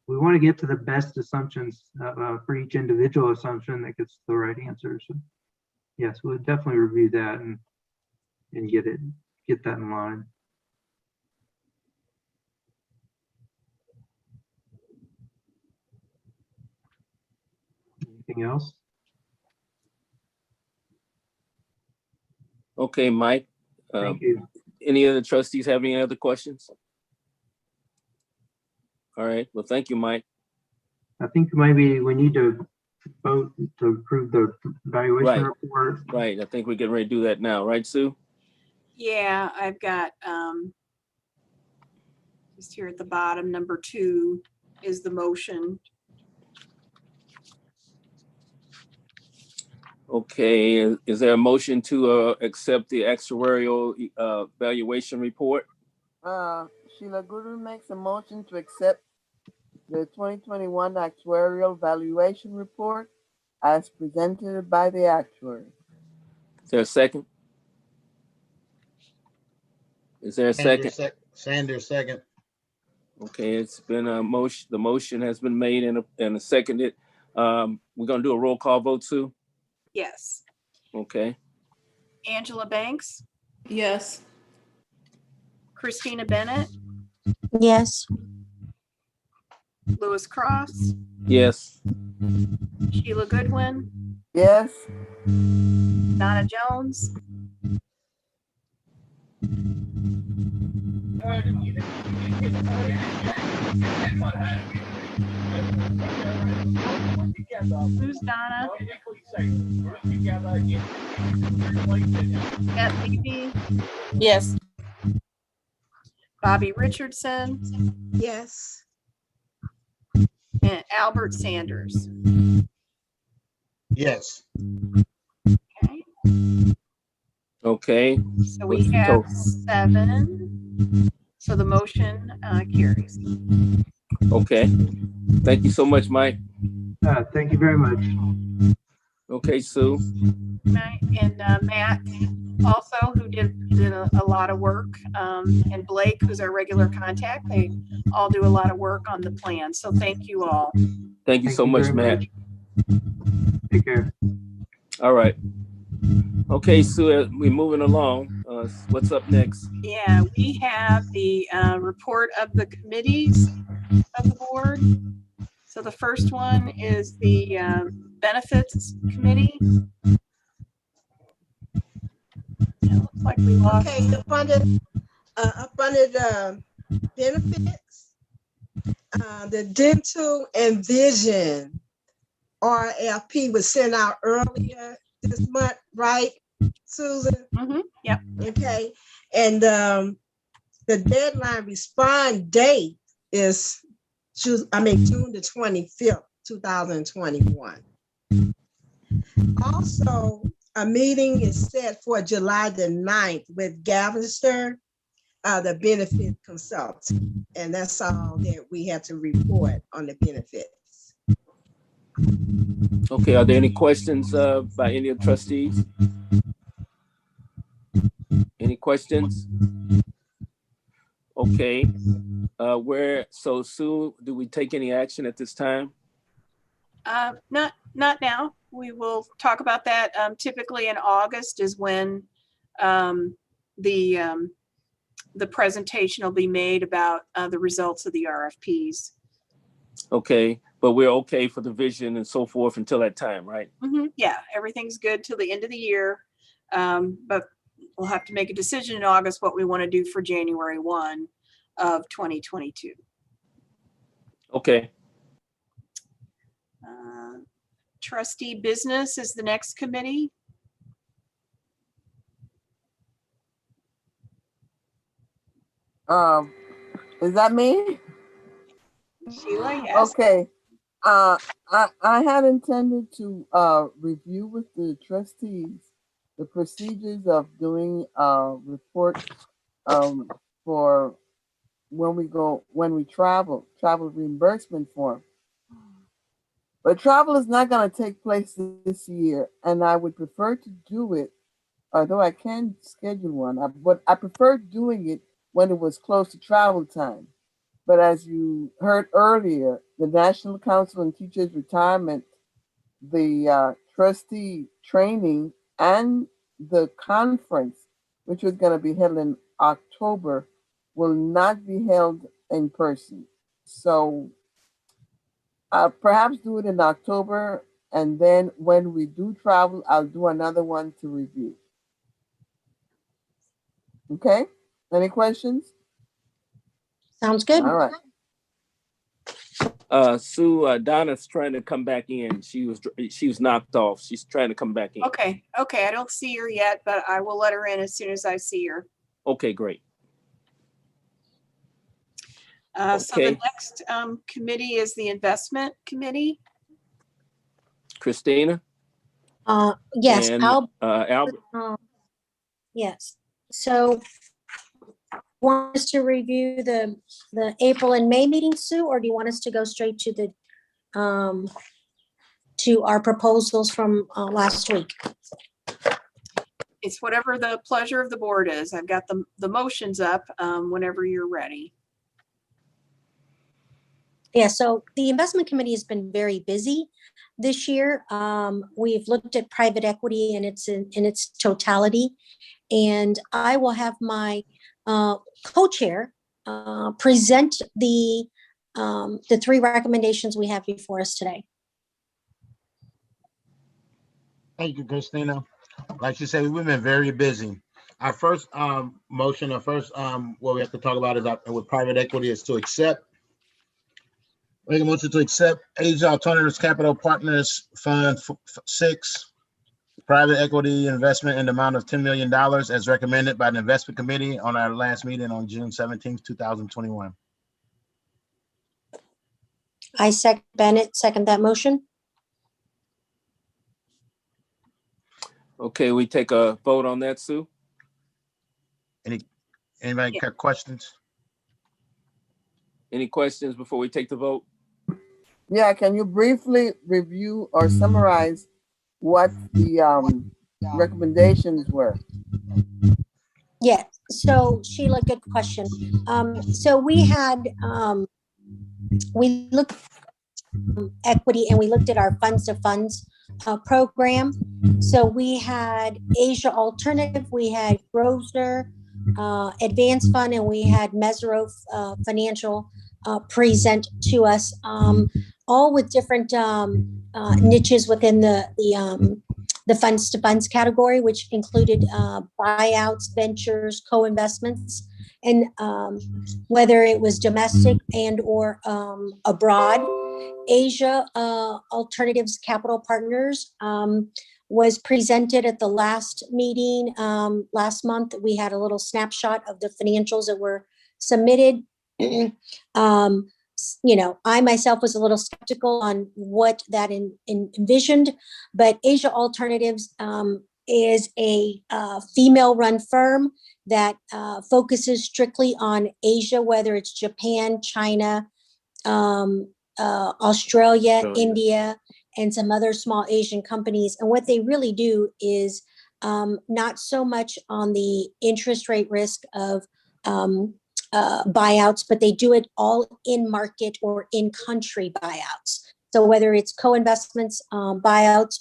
We want to get to the best assumptions for each individual assumption that gets the right answer. So yes, we'll definitely review that and get that in line. Anything else? Okay, Mike. Thank you. Any other trustees have any other questions? All right, well, thank you, Mike. I think maybe we need to vote to approve the evaluation Right. report. Right, I think we're getting ready to do that now, right, Sue? Yeah, I've got, just here at the bottom, number 2 is the motion. Okay, is there a motion to accept the actuarial valuation report? Sheila Goodwin makes a motion to accept the 2021 actuarial valuation report as presented by the actuary. Is there a second? Is there a second? Sanders, second. Okay, it's been a motion. The motion has been made and seconded. We're gonna do a roll call vote, Sue? Yes. Okay. Angela Banks, Yes. Christina Bennett, Yes. Lewis Cross, Yes. Sheila Goodwin, Yes. Donna Jones, who's Donna? Beth Levy, Yes. Bobby Richardson, Yes. and Albert Sanders. Yes. Okay, Okay. so we have 7. So the motion carries. Okay. Thank you so much, Mike. Thank you very much. Okay, Sue. Right, and Matt also, who did a lot of work, and Blake, who's our regular contact. They all do a lot of work on the plan. So thank you all. Thank you so much, Matt. Take care. All right. Okay, Sue, we're moving along. What's up next? Yeah, we have the report of the committees of the board. So the first one is the benefits committee. It looks like we lost. Okay, the funded benefits, the dental and vision RFP was sent out earlier this month, right, Susan? Yep. Okay, and The deadline respond date is June the 25th, 2021. Also, a meeting is set for July the 9th with Gavister, the benefit consultant. And that's all that we have to report on the benefits. Okay, are there any questions by any of the trustees? Any questions? Okay, so Sue, do we take any action at this time? Not now. We will talk about that. Typically in August is when the presentation will be made about the results of the RFPs. Okay, but we're okay for the vision and so forth until that time, right? Yeah, everything's good till the end of the year. But we'll have to make a decision in August what we want to do for January 1 of 2022. Okay. Trustee business is the next committee. Is that me? Sheila, yes. Okay. I had intended to review with the trustees the procedures of doing a report for when we travel reimbursement form. But travel is not going to take place this year, and I would prefer to do it, although I can schedule one, but I prefer doing it when it was close to travel time. But as you heard earlier, the National Council on Teachers Retirement, the trustee training, and the conference, which was going to be held in October, will not be held in person. So perhaps do it in October, and then when we do travel, I'll do another one to review. Okay? Any questions? Sounds good. All right. Sue, Donna's trying to come back in. She was knocked off. She's trying to come back in. Okay. I don't see her yet, but I will let her in as soon as I see her. Okay, great. So the next committee is the investment committee. Christina? Yes, and, I'll, Albert. yes. So want us to review the April and May meetings, Sue, or do you want us to go straight to the to our proposals from last week? It's whatever the pleasure of the board is. I've got the motions up whenever you're ready. Yeah, so the investment committee has been very busy this year. We've looked at private equity in its totality, and I will have my co-chair present the 3 recommendations we have before us today. Thank you, Christina. Like you said, we've been very busy. Our first motion, what we have to talk about is with private equity is to accept. Make a motion to accept Asia Alternatives Capital Partners Fund 6 private equity investment in the amount of $10 million as recommended by the investment committee on our last meeting on June 17th, 2021. I second that motion. Okay, we take a vote on that, Sue? Anybody got questions? Any questions before we take the vote? Yeah, can you briefly review or summarize what the recommendations were? Yeah, so Sheila, good question. So we had, we looked at equity and we looked at our funds to funds program. So we had Asia Alternative, we had Grosvenor Advanced Fund, and we had Mesero Financial present to us, all with different niches within the funds to funds category, which included buyouts, ventures, co-investments, and whether it was domestic and or abroad. Asia Alternatives Capital Partners was presented at the last meeting last month. We had a little snapshot of the financials that were submitted. I myself was a little skeptical on what that envisioned, but Asia Alternatives is a female-run firm that focuses strictly on Asia, whether it's Japan, China, Australia, India, and some other small Asian companies. And what they really do is not so much on the interest rate risk of buyouts, but they do it all in market or in country buyouts. So whether it's co-investments, buyouts,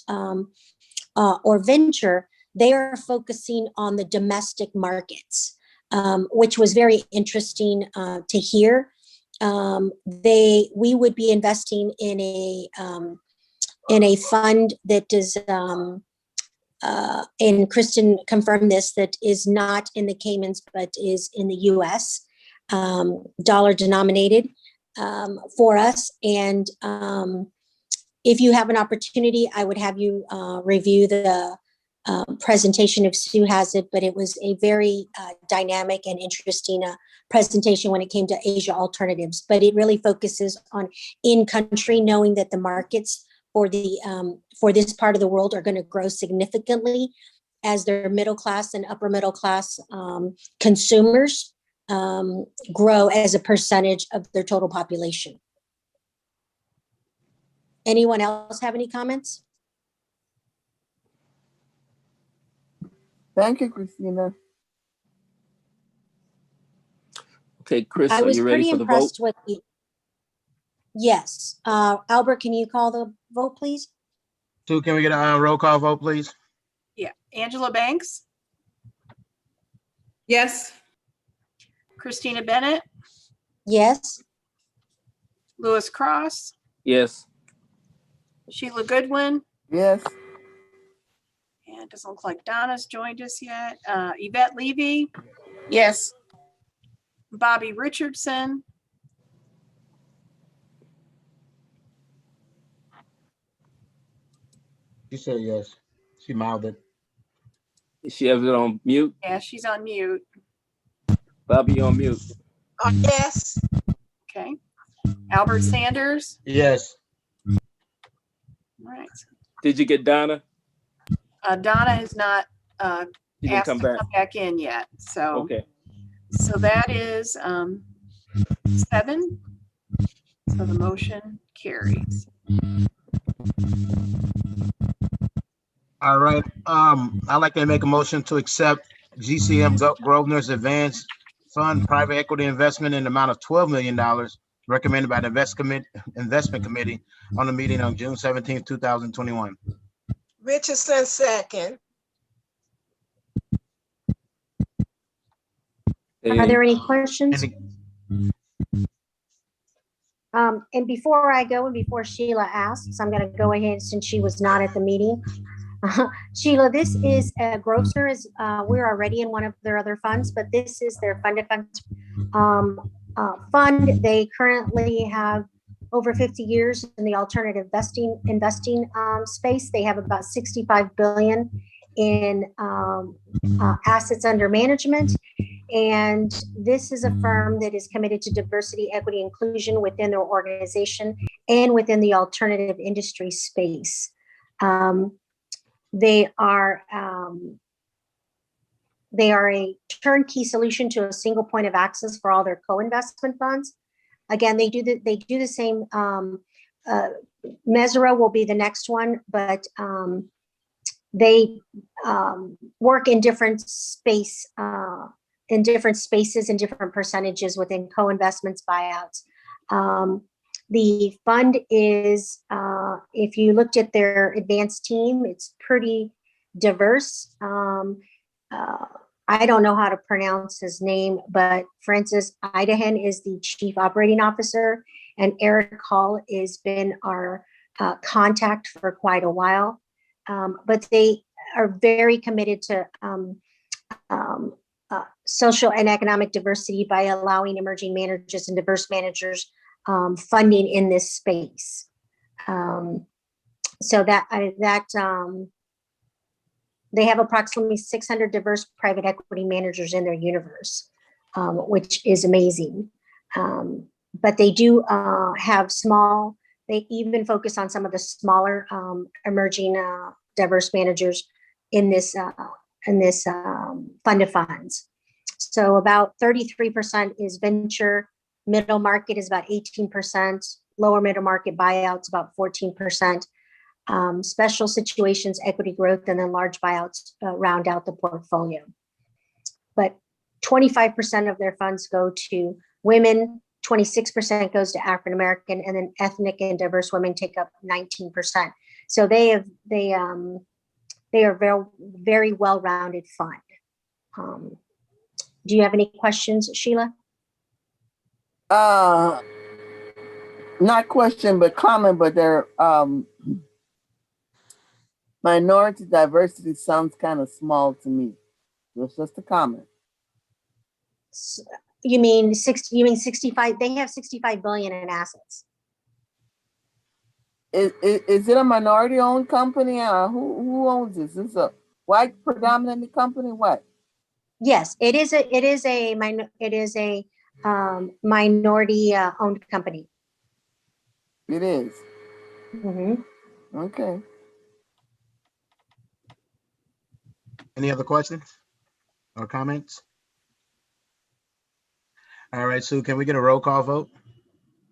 or venture, they are focusing on the domestic markets, which was very interesting to hear. We would be investing in a fund that is, and Kristen confirmed this, that is not in the Caymans, but is in the US, dollar denominated for us. And if you have an opportunity, I would have you review the presentation if Sue has it, but it was a very dynamic and interesting presentation when it came to Asia Alternatives. But it really focuses on in-country, knowing that the markets for this part of the world are going to grow significantly as their middle class and upper middle class consumers grow as a percentage of their total population. Anyone else have any comments? Thank you, Christina. Okay, Chris, I are was you ready pretty for the vote? impressed with the. Yes, Albert, can you call the vote, please? Sue, can we get a roll call vote, please? Yeah, Angela Banks, Yes. Christina Bennett, Yes. Lewis Cross, Yes. Sheila Goodwin, Yes. and it doesn't look like Donna's joined us yet. Yvette Levy, Yes. Bobby Richardson, She said yes. She mouthed it. She has it on mute. yeah, she's on mute. Bobby, you on mute. Yes. Okay. Albert Sanders, Yes. all right. Did you get Donna? Donna has not She didn't asked come to back. come back in yet, so. Okay. So that is 7. So the motion carries. All right. I'd like to make a motion to accept GCM Grosvenor's Advanced Fund Private Equity Investment in the amount of $12 million recommended by the Investment Committee on the meeting on June 17th, 2021. Richardson, second. Are there any questions? And before I go and before Sheila asks, I'm going to go ahead since she was not at the meeting. Sheila, this is Grosvenor is we're already in one of their other funds, but this is their funded funds fund. They currently have over 50 years in the alternative investing space. They have about 65 billion in assets under management. And this is a firm that is committed to diversity, equity, inclusion within their organization and within the alternative industry space. They are a turnkey solution to a single point of access for all their co-investment funds. Again, they do the same. Mesera will be the next one, but they work in different spaces in different percentages within co-investments, buyouts. The fund is, if you looked at their advanced team, it's pretty diverse. I don't know how to pronounce his name, but Francis Idahan is the chief operating officer, and Eric Hall has been our contact for quite a while. But they are very committed to social and economic diversity by allowing emerging managers and diverse managers funding in this space. So they have approximately 600 diverse private equity managers in their universe. which is amazing. But they do have they even focus on some of the smaller emerging diverse managers in this fund of funds. So about 33% is venture, middle market is about 18%, lower middle market buyouts about 14%, special situations, equity growth, and then large buyouts round out the portfolio. But 25% of their funds go to women, 26% goes to African American, and then ethnic and diverse women take up 19%. So they are very, very well-rounded fund. Do you have any questions, Sheila? Not question, but comment, but their minority diversity sounds kind of small to me. It's just a comment. You mean 65? They have 65 billion in assets. Is it a minority-owned company? Who owns this? Is it a white predominantly company? What? Yes, it is a minority owned company. It is. Mm-hmm. Okay. Any other questions or comments? All right, Sue, can we get a roll call vote?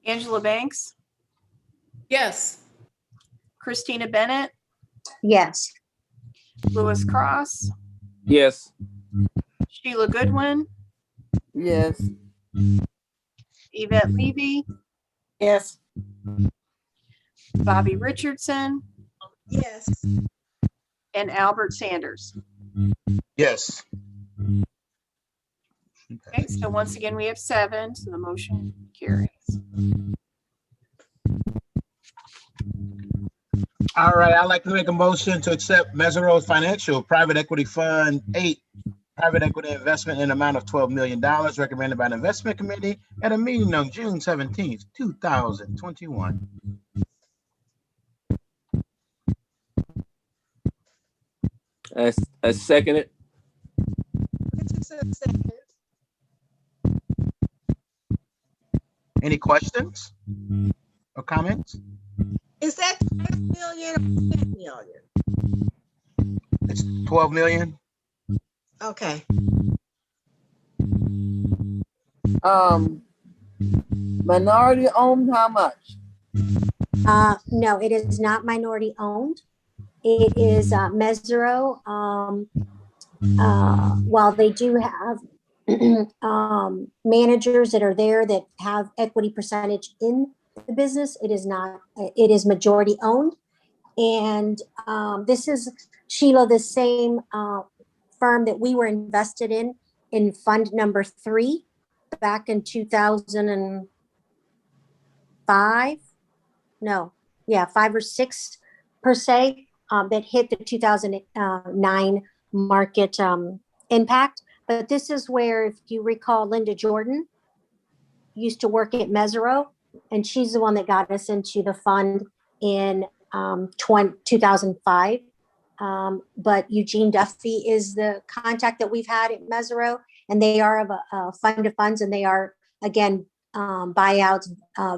Angela Banks, Yes. Christina Bennett, Yes. Lewis Cross, Yes. Sheila Goodwin, Yes. Yvette Levy, Yes. Bobby Richardson, Yes. and Albert Sanders. Yes. Okay, so once again, we have 7, so the motion carries. All right, I'd like to make a motion to accept Mesereau Financial Private Equity Fund 8 private equity investment in amount of $12 million recommended by the investment committee at a meeting on June 17th, 2021. I second it. Richardson seconds. Any questions or comments? Is that 12 million or 10 million? It's 12 million. Okay. Minority owned, how much? No, it is not minority owned. It is Mesereau. While they do have managers that are there that have equity percentage in the business, it is not. It is majority owned, and this is, Sheila, the same firm that we were invested in fund number 3 back in 2005. No, yeah, 5 or 6 per se, that hit the 2009 market impact. But this is where, if you recall, Linda Jordan used to work at Mesereau, and she's the one that got us into the fund in 2005. But Eugene Duffy is the contact that we've had at Mesereau, and they are of a fund of funds, and they are, again, buyouts,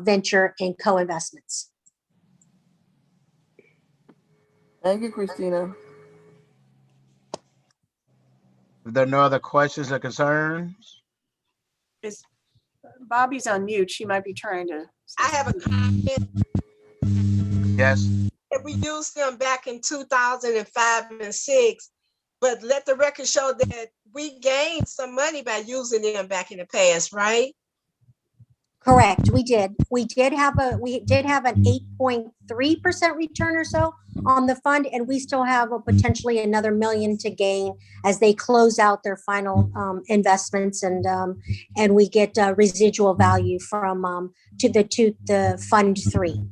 venture, and co-investments. Thank you, Christina. If there are no other questions or concerns, Is Bobby's on mute? She might be trying to. I have a comment. yes. We used them back in 2005 and 6, but let the record show that we gained some money by using them back in the past, right? Correct. We did have an 8.3% return or so on the fund, and we still have potentially another $1 million to gain as they close out their final investments, and we get residual value from to the fund 3.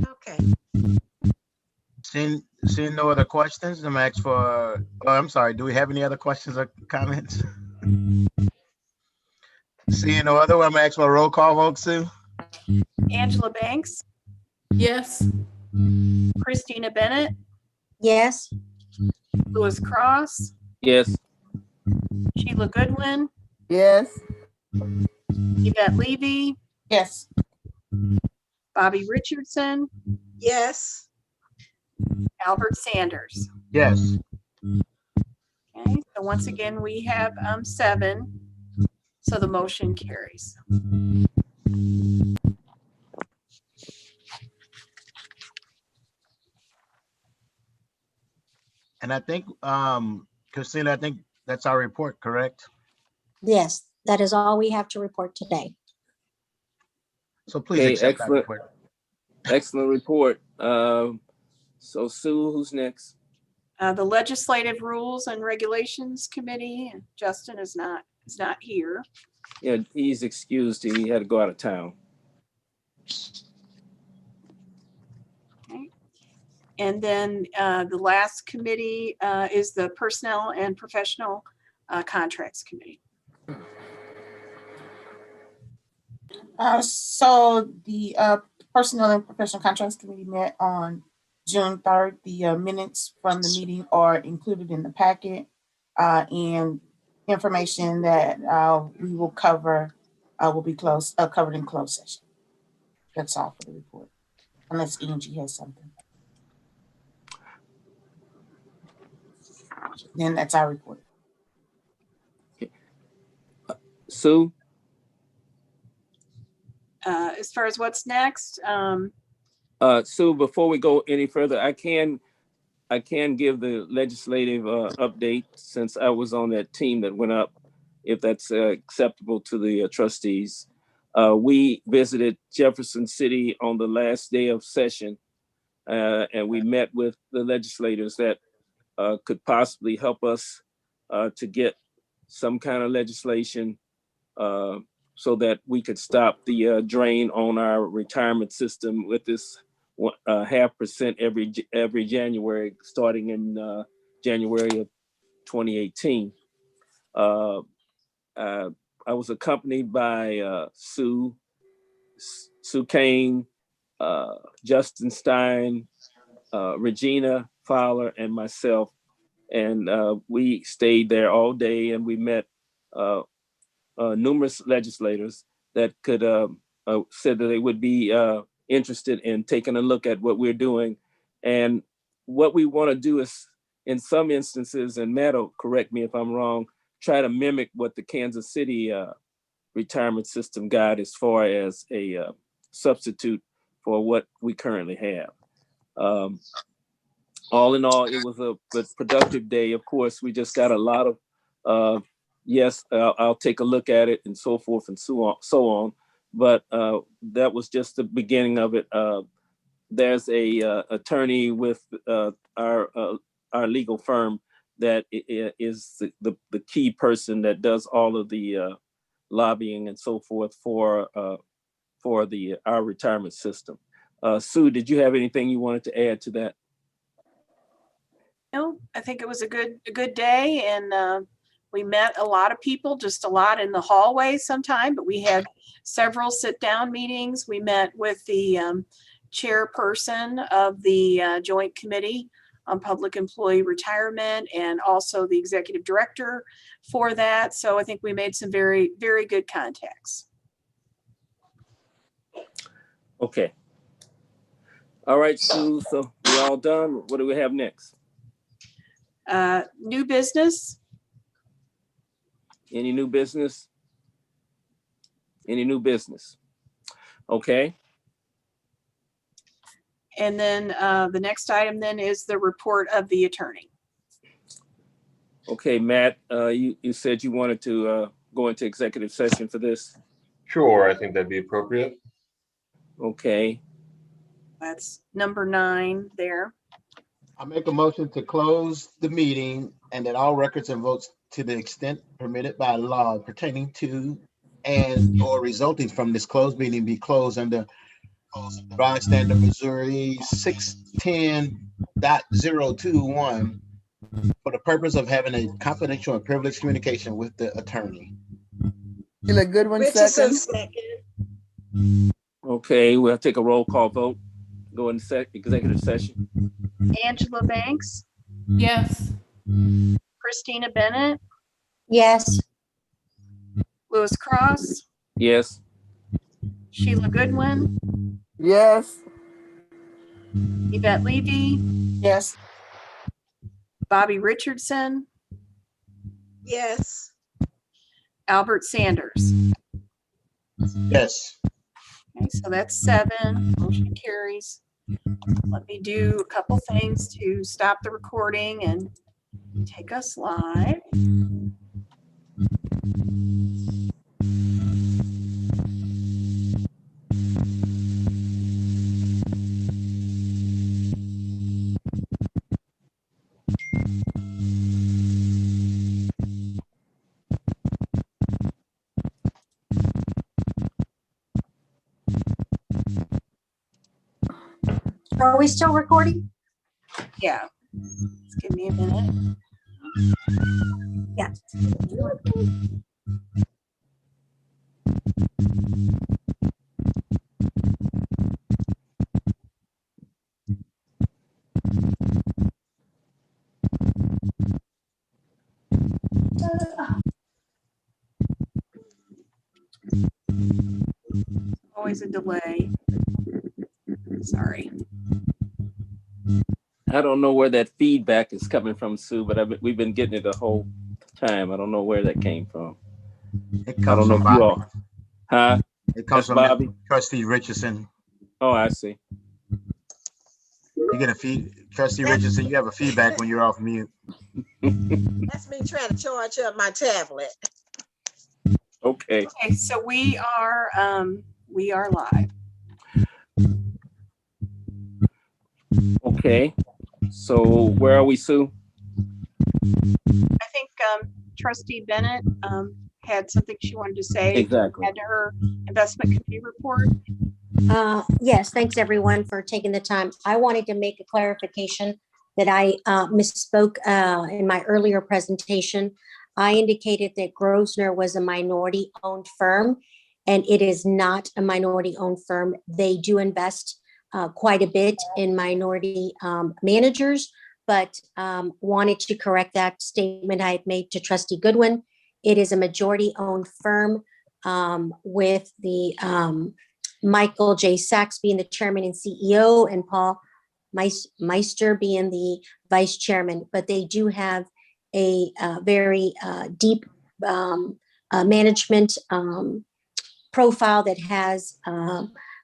Okay. Seeing no other questions, I'm asked for, I'm sorry, do we have any other questions or comments? Seeing no other, I'm asked for a roll call vote, Sue. Angela Banks, Yes. Christina Bennett, Yes. Lewis Cross, Yes. Sheila Goodwin, Yes. Yvette Levy, Yes. Bobby Richardson, Yes. Albert Sanders. Yes. Okay, so once again, we have 7. So the motion carries. And I think, Christina, I think that's our report, correct? Yes, that is all we have to report today. So please Okay, accept that excellent, report. excellent report. So Sue, who's next? The Legislative Rules and Regulations Committee, and Justin is not here. Yeah, he's excused. He had to go out of town. Okay. And then the last committee is the Personnel and Professional Contracts Committee. So the Personnel and Professional Contracts Committee met on June 3rd. The minutes from the meeting are included in the packet, and information that we will cover will be covered in closed session. That's all for the report, unless Angie has something. Then that's our report. Sue? As far as what's next, Sue, before we go any further, I can give the legislative update since I was on that team that went up, if that's acceptable to the trustees. We visited Jefferson City on the last day of session, and we met with the legislators that could possibly help us to get some kind of legislation so that we could stop the drain on our retirement system with this 0.5% every January, starting in January of 2018. I was accompanied by Sue Kane, Justin Stein, Regina Fowler, and myself. And we stayed there all day, and we met numerous legislators that could said that they would be interested in taking a look at what we're doing. And what we want to do is, in some instances, and Matt will correct me if I'm wrong, try to mimic what the Kansas City retirement system got as far as a substitute for what we currently have. All in all, it was a productive day. Of course, we just got a lot of yes, I'll take a look at it and so forth and so on. But that was just the beginning of it. There's a attorney with our legal firm that is the key person that does all of the lobbying and so forth for our retirement system. Sue, did you have anything you wanted to add to that? No, I think it was a good day, and we met a lot of people, just a lot in the hallway sometime, but we had several sit-down meetings. We met with the chairperson of the Joint Committee on Public Employee Retirement and also the executive director for that. So I think we made some very, very good contacts. Okay. All right, Sue, so we all done. What do we have next? New business. Any new business? Any new business? Okay. And then the next item then is the report of the attorney. Okay, Matt, you said you wanted to go into executive session for this. Sure, I think that'd be appropriate. Okay. That's number 9 there. I make a motion to close the meeting and that all records and votes to the extent permitted by law pertaining to and or resulting from this closed meeting be closed under Revised Standard Missouri 610.021 for the purpose of having a confidential and privileged communication with the attorney. Sheila Goodwin, Richardson, second. second. Okay, we'll take a roll call vote. Go into executive session. Angela Banks, Yes. Christina Bennett, Yes. Louis Cross, Yes. Sheila Goodwin, Yes. Yvette Levy, Yes. Bobby Richardson, Yes. Albert Sanders. Yes. Okay, so that's 7. Motion carries. Let me do a couple things to stop the recording and take us live. Are we still recording? Yeah. Just give me a minute. Yeah. Always a delay. Sorry. I don't know where that feedback is coming from, Sue, but we've been getting it the whole time. I don't know where that came from. It I comes don't know from if you Bobby. all, huh? It comes That's from Bobby. Trustee Richardson. Oh, I see. You get a Trustee Richardson, you have a feedback when you're off mute. That's me trying to charge up my tablet. Okay. Okay, so we are live. Okay. So where are we, Sue? I think Trustee Bennett had something she wanted to say. Exactly. Had her investment committee report. Yes, thanks everyone for taking the time. I wanted to make a clarification that I misspoke in my earlier presentation. I indicated that Grosvenor was a minority-owned firm, and it is not a minority-owned firm. They do invest quite a bit in minority managers, but wanted to correct that statement I had made to Trustee Goodwin. It is a majority-owned firm with the Michael J. Sachs being the chairman and CEO, and Paul Meister being the vice chairman. But they do have a very deep management profile that has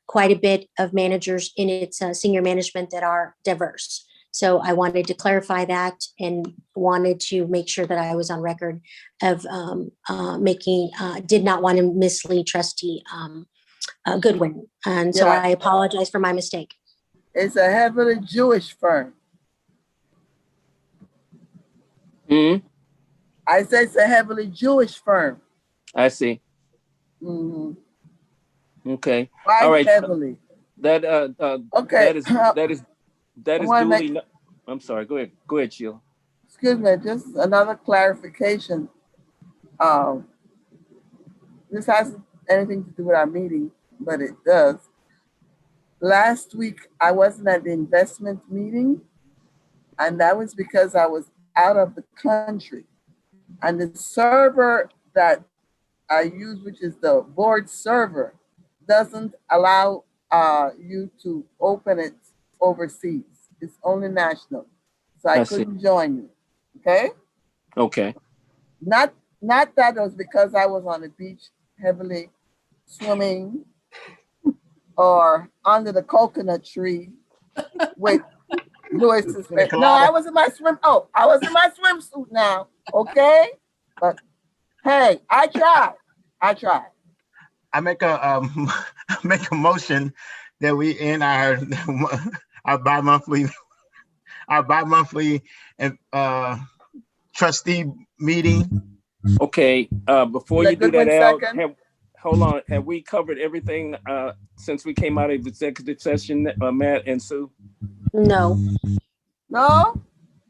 quite a bit of managers in its senior management that are diverse. So I wanted to clarify that and wanted to make sure that I was on record of did not want to mislead Trustee Goodwin. And so Yeah. I apologize for my mistake. It's a heavily Jewish firm. Hmm. I said it's a heavily Jewish firm. I see. Mhm. Okay. Quite All right. heavily. That Okay. that is I wanna duly. make- I'm sorry. Go ahead. Go ahead, Sheila. Excuse me, just another clarification. This hasn't anything to do with our meeting, but it does. Last week, I wasn't at the investment meeting, and that was because I was out of the country. And the server that I use, which is the board server, doesn't allow you to open it overseas. It's only national. So I I see. couldn't join you. Okay? Okay. Not that it was because I was on the beach heavily swimming or under the coconut tree with Lewis's face. No, I was in my I was in my swimsuit now. Okay? But hey, I tried. I make a make a motion that we end our bi-monthly trustee meeting. Okay. Before The you do good that, one Al, second. hold on. Have we covered everything since we came out of executive session, Matt and Sue? No, No?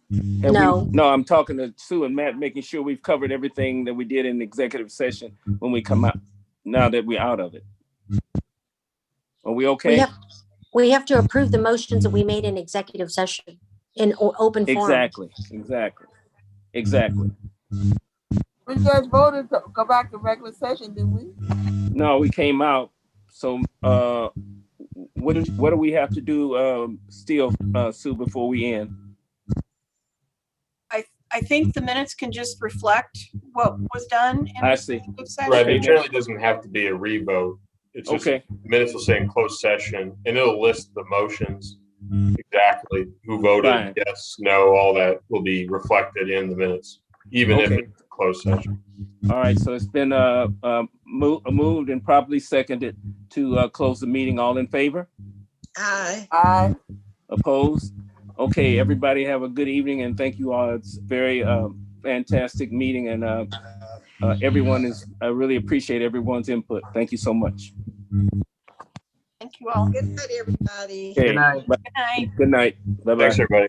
no. No, I'm talking to Sue and Matt, making sure we've covered everything that we did in the executive session when we come out, now that we're out of it. Are we okay? We have to approve the motions that we made in executive session in open forum. Exactly. We guys voted to go back to regular session, didn't we? No, we came out. So what do we have to do still, Sue, before we end? I think the minutes can just reflect what was done in I see. executive session. Right, Okay, it generally doesn't have to be a revote. It's just Okay, minutes will say in closed session, and it'll list the motions exactly, who voted, fine. yes, no, all that will be reflected in the minutes, even if Okay. it's a closed session. All right, so it's been moved and properly seconded to close the meeting. All in favor? Aye. Aye. Opposed? Okay, everybody have a good evening and thank you all. It's a very fantastic meeting and everyone is, I really appreciate everyone's input. Thank you so much. Thank you all. Good night, everybody. Okay, Good night. Good night. good night. Bye-bye. Thanks, everybody.